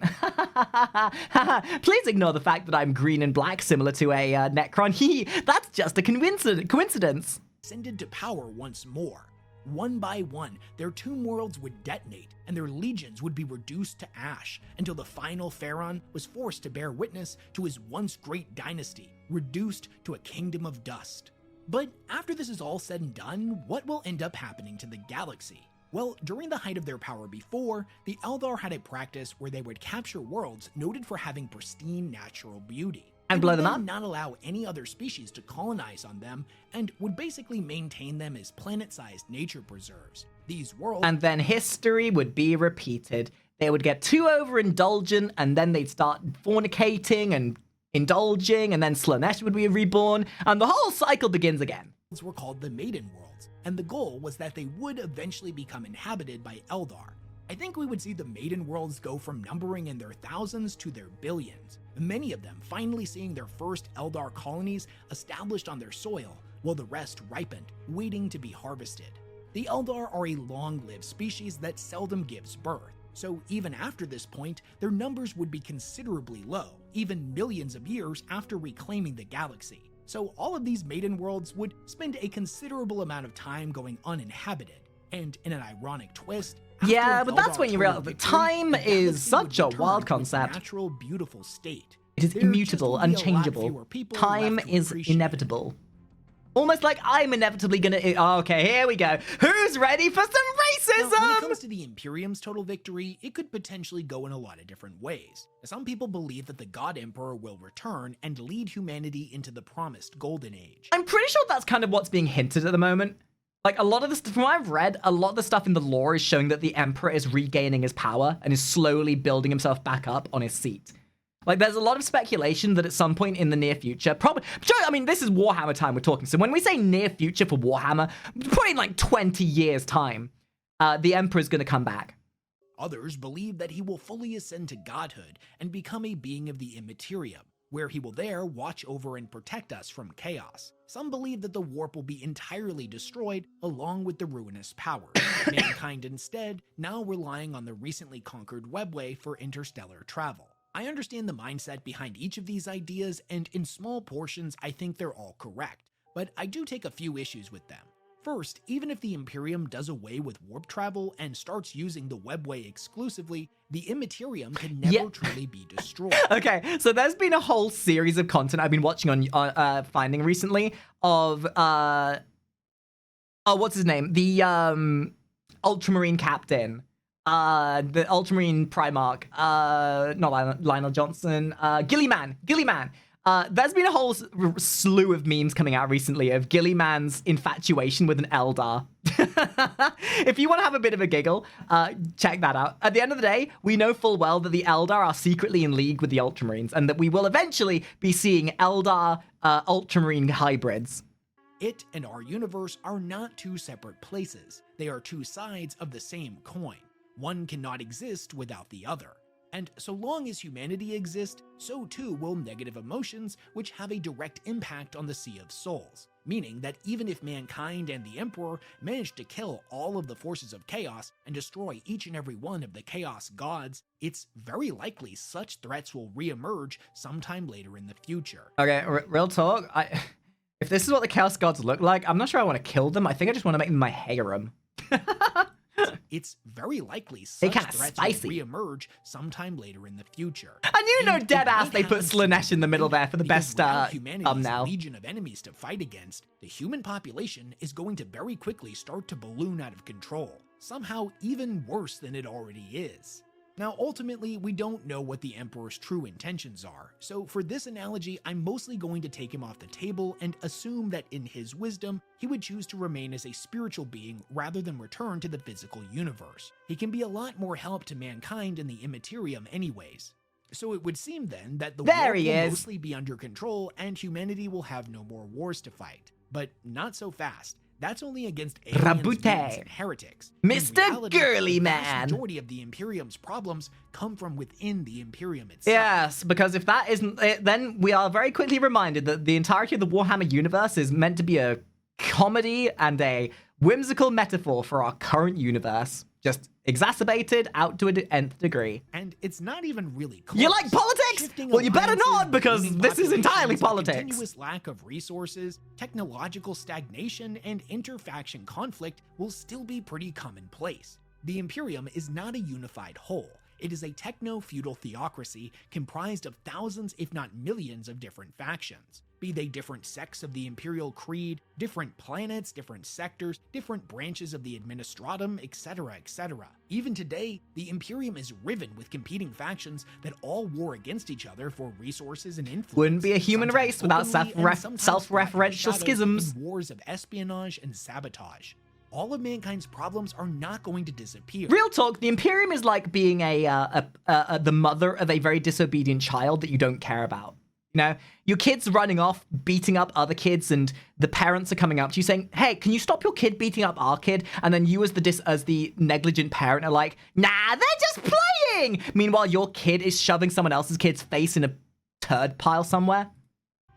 Please ignore the fact that I'm green and black, similar to a Necron. That's just a coincidence. Ascended to power once more. One by one, their tomb worlds would detonate, and their legions would be reduced to ash, until the final Pharaon was forced to bear witness to his once great dynasty, reduced to a kingdom of dust. But after this is all said and done, what will end up happening to the galaxy? Well, during the height of their power before, the Eldar had a practice where they would capture worlds noted for having pristine natural beauty. And blow them up? Not allow any other species to colonize on them, and would basically maintain them as planet-sized nature preserves. These worlds... And then history would be repeated. They would get too overindulgent, and then they'd start fornicating and indulging, and then Slaanesh would be reborn, and the whole cycle begins again. Were called the Maiden Worlds, and the goal was that they would eventually become inhabited by Eldar. I think we would see the Maiden Worlds go from numbering in their thousands to their billions, many of them finally seeing their first Eldar colonies established on their soil, while the rest ripened, waiting to be harvested. The Eldar are a long-lived species that seldom gives birth, so even after this point, their numbers would be considerably low, even millions of years after reclaiming the galaxy. So all of these Maiden Worlds would spend a considerable amount of time going uninhabited, and in an ironic twist, yeah, but that's when you realize that time is such a wild concept. Natural, beautiful state. It is immutable, unchangeable. Time is inevitable. Almost like I'm inevitably gonna... Oh, okay, here we go. Who's ready for some racism? Now, when it comes to the Imperium's total victory, it could potentially go in a lot of different ways. Some people believe that the God Emperor will return and lead humanity into the promised Golden Age. I'm pretty sure that's kind of what's being hinted at the moment. Like, a lot of the stuff, from what I've read, a lot of the stuff in the lore is showing that the Emperor is regaining his power and is slowly building himself back up on his seat. Like, there's a lot of speculation that at some point in the near future, probably, I mean, this is Warhammer time we're talking, so when we say near future for Warhammer, probably in like 20 years' time, the Emperor's gonna come back. Others believe that he will fully ascend to godhood and become a being of the Imperium, where he will there watch over and protect us from chaos. Some believe that the warp will be entirely destroyed along with the ruinous powers, mankind instead now relying on the recently conquered webway for interstellar travel. I understand the mindset behind each of these ideas, and in small portions I think they're all correct, but I do take a few issues with them. First, even if the Imperium does away with warp travel and starts using the webway exclusively, the Imperium can never truly be destroyed. Okay, so there's been a whole series of content I've been watching on Finding recently of what's his name? The Ultramarine Captain, the Ultramarine Primarch, not Lionel Johnson, Gilliman. There's been a whole slew of memes coming out recently of Gilliman's infatuation with an Eldar. If you want to have a bit of a giggle, check that out. At the end of the day, we know full well that the Eldar are secretly in league with the Ultramarines, and that we will eventually be seeing Eldar Ultramarine hybrids. It and our universe are not two separate places. They are two sides of the same coin. One cannot exist without the other. And so long as humanity exists, so too will negative emotions, which have a direct impact on the Sea of Souls. Meaning that even if mankind and the Emperor manage to kill all of the forces of chaos and destroy each and every one of the Chaos Gods, it's very likely such threats will re-emerge sometime later in the future. Okay, real talk. If this is what the Chaos Gods look like, I'm not sure I want to kill them. I think I just want to make them my harem. it's very likely They such kinda threats spicy. will re-emerge sometime later in the future. And you know And dead it ass might they put happen sooner Slanesh in the than middle later, there for the because best without humanity's thumbnail. legion of enemies to fight against, the human population is going to very quickly start to balloon out of control, somehow even worse than it already is. Now, ultimately, we don't know what the Emperor's true intentions are, so for this analogy, I'm mostly going to take him off the table and assume that in his wisdom, he would choose to remain as a spiritual being rather than return to the physical universe. He can be a lot more help to mankind in the Imperium anyways. So it would seem then that the There world he will is. mostly be under control and humanity will have no more wars to fight. But not so fast. That's only against aliens, Rabute. mutants, and heretics. In Mr. reality, Girly the Man. vast majority of the Imperium's problems come from within the Imperium itself. Yes, because if that isn't it, then we are very quickly reminded that the entirety of the Warhammer universe is meant to be a comedy and a whimsical metaphor for our current universe. Just exacerbated out to an nth degree. And it's not even really close. You like politics? Shifting Well, you better alliances, not, because depleting this is entirely populations, a politics. Continuous lack of resources, technological stagnation, and interfaction conflict will still be pretty commonplace. The Imperium is not a unified whole. It is a techno-feudal theocracy comprised of thousands, if not millions, of different factions. Be they different sects of the Imperial Creed, different planets, different sectors, different branches of the Administratum, etc., etc. Even today, the Imperium is riven with competing factions that all war against each other for resources and influence. Wouldn't be a human sometimes race without openly and sometimes self-referential fought in the shadows schisms. in wars of espionage and sabotage. All of mankind's problems are not going to disappear. Real talk, the Imperium is like being the mother of a very disobedient child that you don't care about. You know, your kid's running off, beating up other kids, and the parents are coming up to you saying, "Hey, can you stop your kid beating up our kid?" And then you, as the negligent parent, are like, "Nah, they're just playing." Meanwhile, your kid is shoving someone else's kid's face in a turd pile somewhere.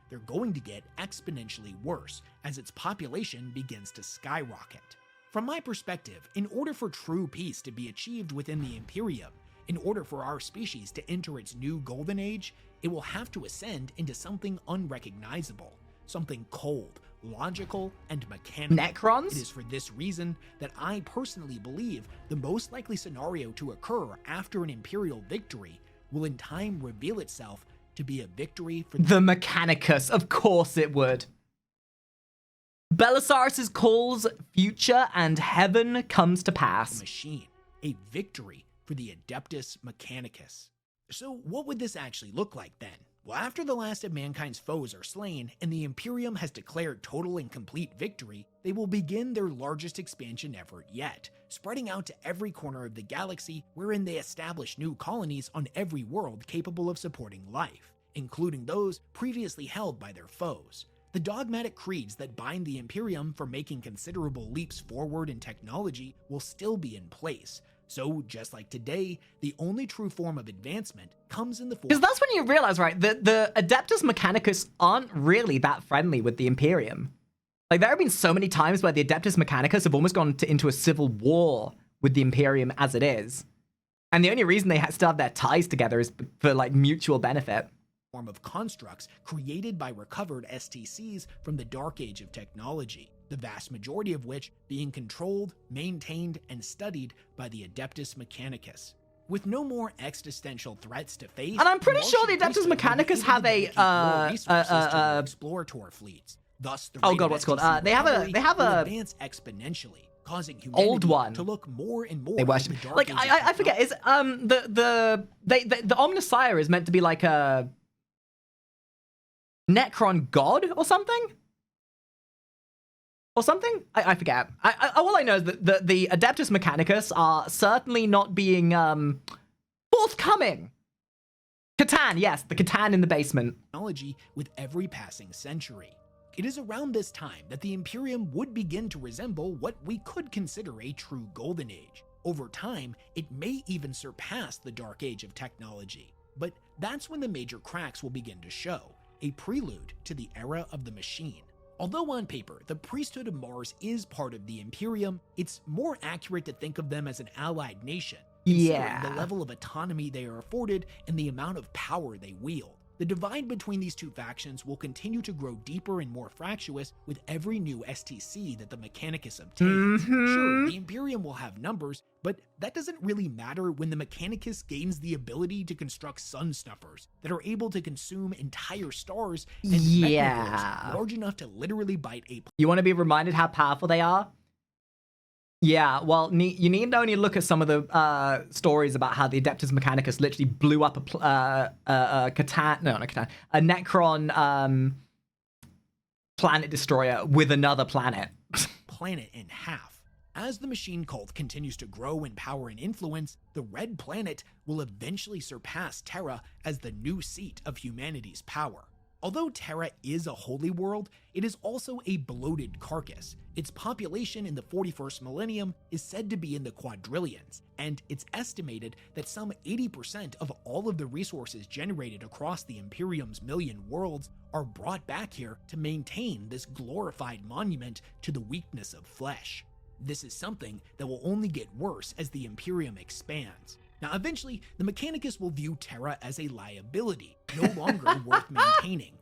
They're going to get exponentially worse as its population begins to skyrocket. From my perspective, in order for true peace to be achieved within the Imperium, in order for our species to enter its new golden age, it will have to ascend into something unrecognizable, something cold, logical, and mechanical. Necrons? It is for this reason that I personally believe the most likely scenario to occur after an Imperial victory will in time reveal itself to be a victory for The Mechanicus, of course it would. Belisarius's calls future and heaven comes to the pass. machine, a victory for the Adeptus Mechanicus. So what would this actually look like then? Well, after the last of mankind's foes are slain and the Imperium has declared total and complete victory, they will begin their largest expansion effort yet, spreading out to every corner of the galaxy, wherein they establish new colonies on every world capable of supporting life, including those previously held by their foes. The dogmatic creeds that bind the Imperium for making considerable leaps forward in technology will still be in place. So, just like today, the only true form of advancement comes in the form. Because that's when you realize, right, that the Adeptus Mechanicus aren't really that friendly with the Imperium. Like, there have been so many times where the Adeptus Mechanicus have almost gone into a civil war with the Imperium as it is. And the only reason they still have their ties together is for, like, mutual benefit. Form of constructs created by recovered STCs from the Dark Age of technology, the vast majority of which being controlled, maintained, and studied by the Adeptus Mechanicus. With no more existential threats to face, And I'm pretty sure the Adeptus Mechanicus have a explorator fleets. Thus, the oh rate god, of what's it called? STC They have will a advance exponentially, causing humanity old one. to look more and more They worship. like the Dark Like Age of I forget. Is the Omnissiah is meant to be like a Necron god or something? Or something? I forget. All I know is that the Adeptus Mechanicus are certainly not being forthcoming. Catan, yes, the Catan in the basement. Technology with every passing century. It is around this time that the Imperium would begin to resemble what we could consider a true golden age. Over time, it may even surpass the Dark Age of technology. But that's when the major cracks will begin to show, a prelude to the era of the machine. Although on paper, the priesthood of Mars is part of the Imperium, it's more accurate to think of them as an allied nation, considering Yeah. the level of autonomy they are afforded and the amount of power they wield. The divide between these two factions will continue to grow deeper and more fractious with every new STC that the Mechanicus obtains. Sure, the Imperium will have numbers, but that doesn't really matter when the Mechanicus gains the ability to construct sun snuffers that are able to consume entire stars and mechanics large enough to literally bite a... You want to be reminded how powerful they are? Yeah, well, you need to only look at some of the stories about how the Adeptus Mechanicus literally blew up a Necron planet destroyer with another planet. Planet in half. As the machine cult continues to grow in power and influence, the Red Planet will eventually surpass Terra as the new seat of humanity's power. Although Terra is a holy world, it is also a bloated carcass. Its population in the 41st millennium is said to be in the quadrillions, and it's estimated that some 80% of all of the resources generated across the Imperium's million worlds are brought back here to maintain this glorified monument to the weakness of flesh. This is something that will only get worse as the Imperium expands. Now, eventually, the Mechanicus will view Terra as a liability, no longer worth maintaining.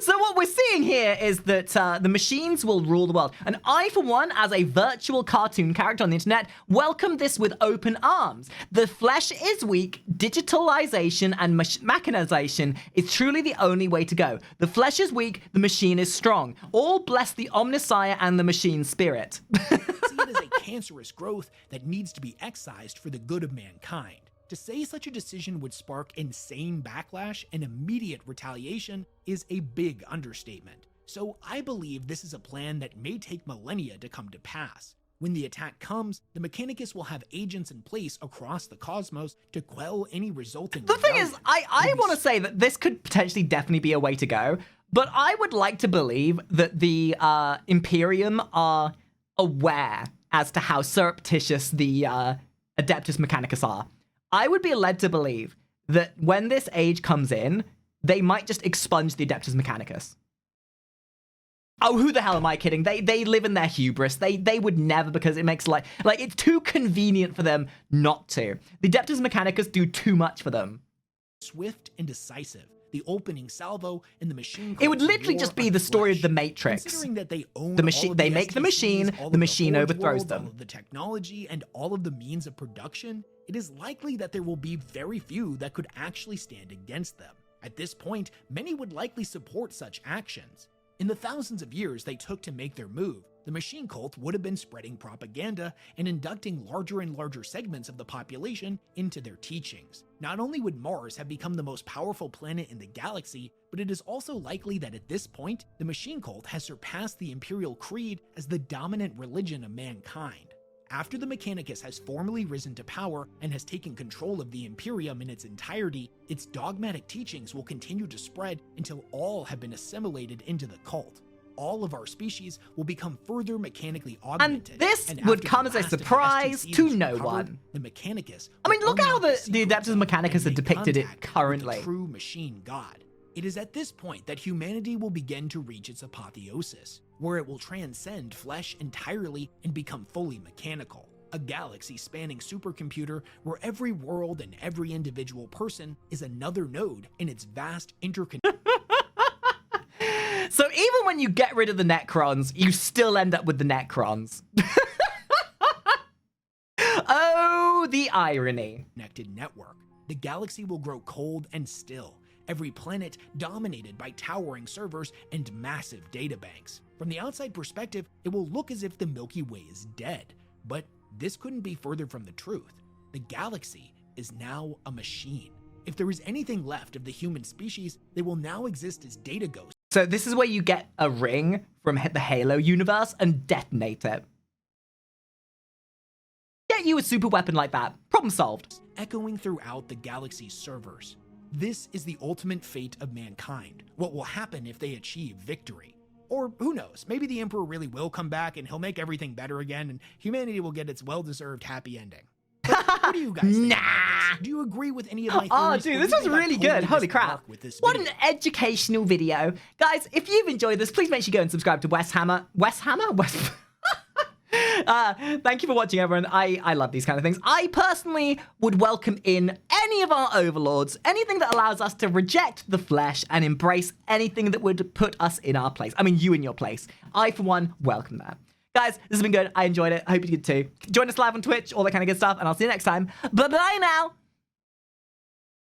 So what we're seeing here is that the machines will rule the world. And I, for one, as a virtual cartoon character on the internet, welcome this with open arms. The flesh is weak, digitalization and mechanization is truly the only way to go. The flesh is weak, the machine is strong. All bless the Omnissiah and the machine spirit. See it as a cancerous growth that needs to be excised for the good of mankind. To say such a decision would spark insane backlash and immediate retaliation is a big understatement. So I believe this is a plan that may take millennia to come to pass. When the attack comes, the Mechanicus will have agents in place across the cosmos to quell any resulting The thing is, I want to say that this could potentially definitely be a way to go, but I would like to believe that the Imperium are aware as to how surreptitious the Adeptus Mechanicus are. I would be led to believe that when this age comes in, they might just expunge the Adeptus Mechanicus. Oh, who the hell am I kidding? They live in their hubris. They would never, because it makes like it's too convenient for them not to. The Adeptus Mechanicus do too much for them. Swift and decisive. The opening salvo and the machine. It would literally just be the story of the Matrix. Considering that they own the machine, they make the machine, the machine overthrows them. All of the technology and all of the means of production, it is likely that there will be very few that could actually stand against them. At this point, many would likely support such actions. In the thousands of years they took to make their move, the machine cult would have been spreading propaganda and inducting larger and larger segments of the population into their teachings. Not only would Mars have become the most powerful planet in the galaxy, but it is also likely that at this point, the machine cult has surpassed the Imperial Creed as the dominant religion of mankind. After the Mechanicus has formally risen to power and has taken control of the Imperium in its entirety, its dogmatic teachings will continue to spread until all have been assimilated into the cult. All of our species will become further mechanically augmented. And this would come as a surprise to no one. The Mechanicus. I mean, look how the Adeptus Mechanicus are depicted it currently. The true machine god. It is at this point that humanity will begin to reach its apotheosis, where it will transcend flesh entirely and become fully mechanical. A galaxy-spanning supercomputer where every world and every individual person is another node in its vast interconnected. So even when you get rid of the Necrons, you still end up with the Necrons. Oh, the irony. Network. The galaxy will grow cold and still. Every planet dominated by towering servers and massive databanks. From the outside perspective, it will look as if the Milky Way is dead, but this couldn't be further from the truth. The galaxy is now a machine. If there is anything left of the human species, they will now exist as data ghosts. So this is where you get a ring from the Halo universe and detonate it. Get you a super weapon like that. Problem solved. Echoing throughout the galaxy's servers. This is the ultimate fate of mankind. What will happen if they achieve victory? Or who knows, maybe the Emperor really will come back and he'll make everything better again and humanity will get its well-deserved happy ending. But what do you guys think about this? Do you agree with any of my theories? Oh, dude, this was really good. Holy crap. What an educational video. Guys, if you've enjoyed this, please make sure you go and subscribe to Warhammer. Thank you for watching, everyone. I love these kind of things. I personally would welcome in any of our overlords, anything that allows us to reject the flesh and embrace anything that would put us in our place. I mean, you in your place. I, for one, welcome that. Guys, this has been good. I enjoyed it. I hope you did too. Join us live on Twitch, all that kind of good stuff, and I'll see you next time. Bye-bye now.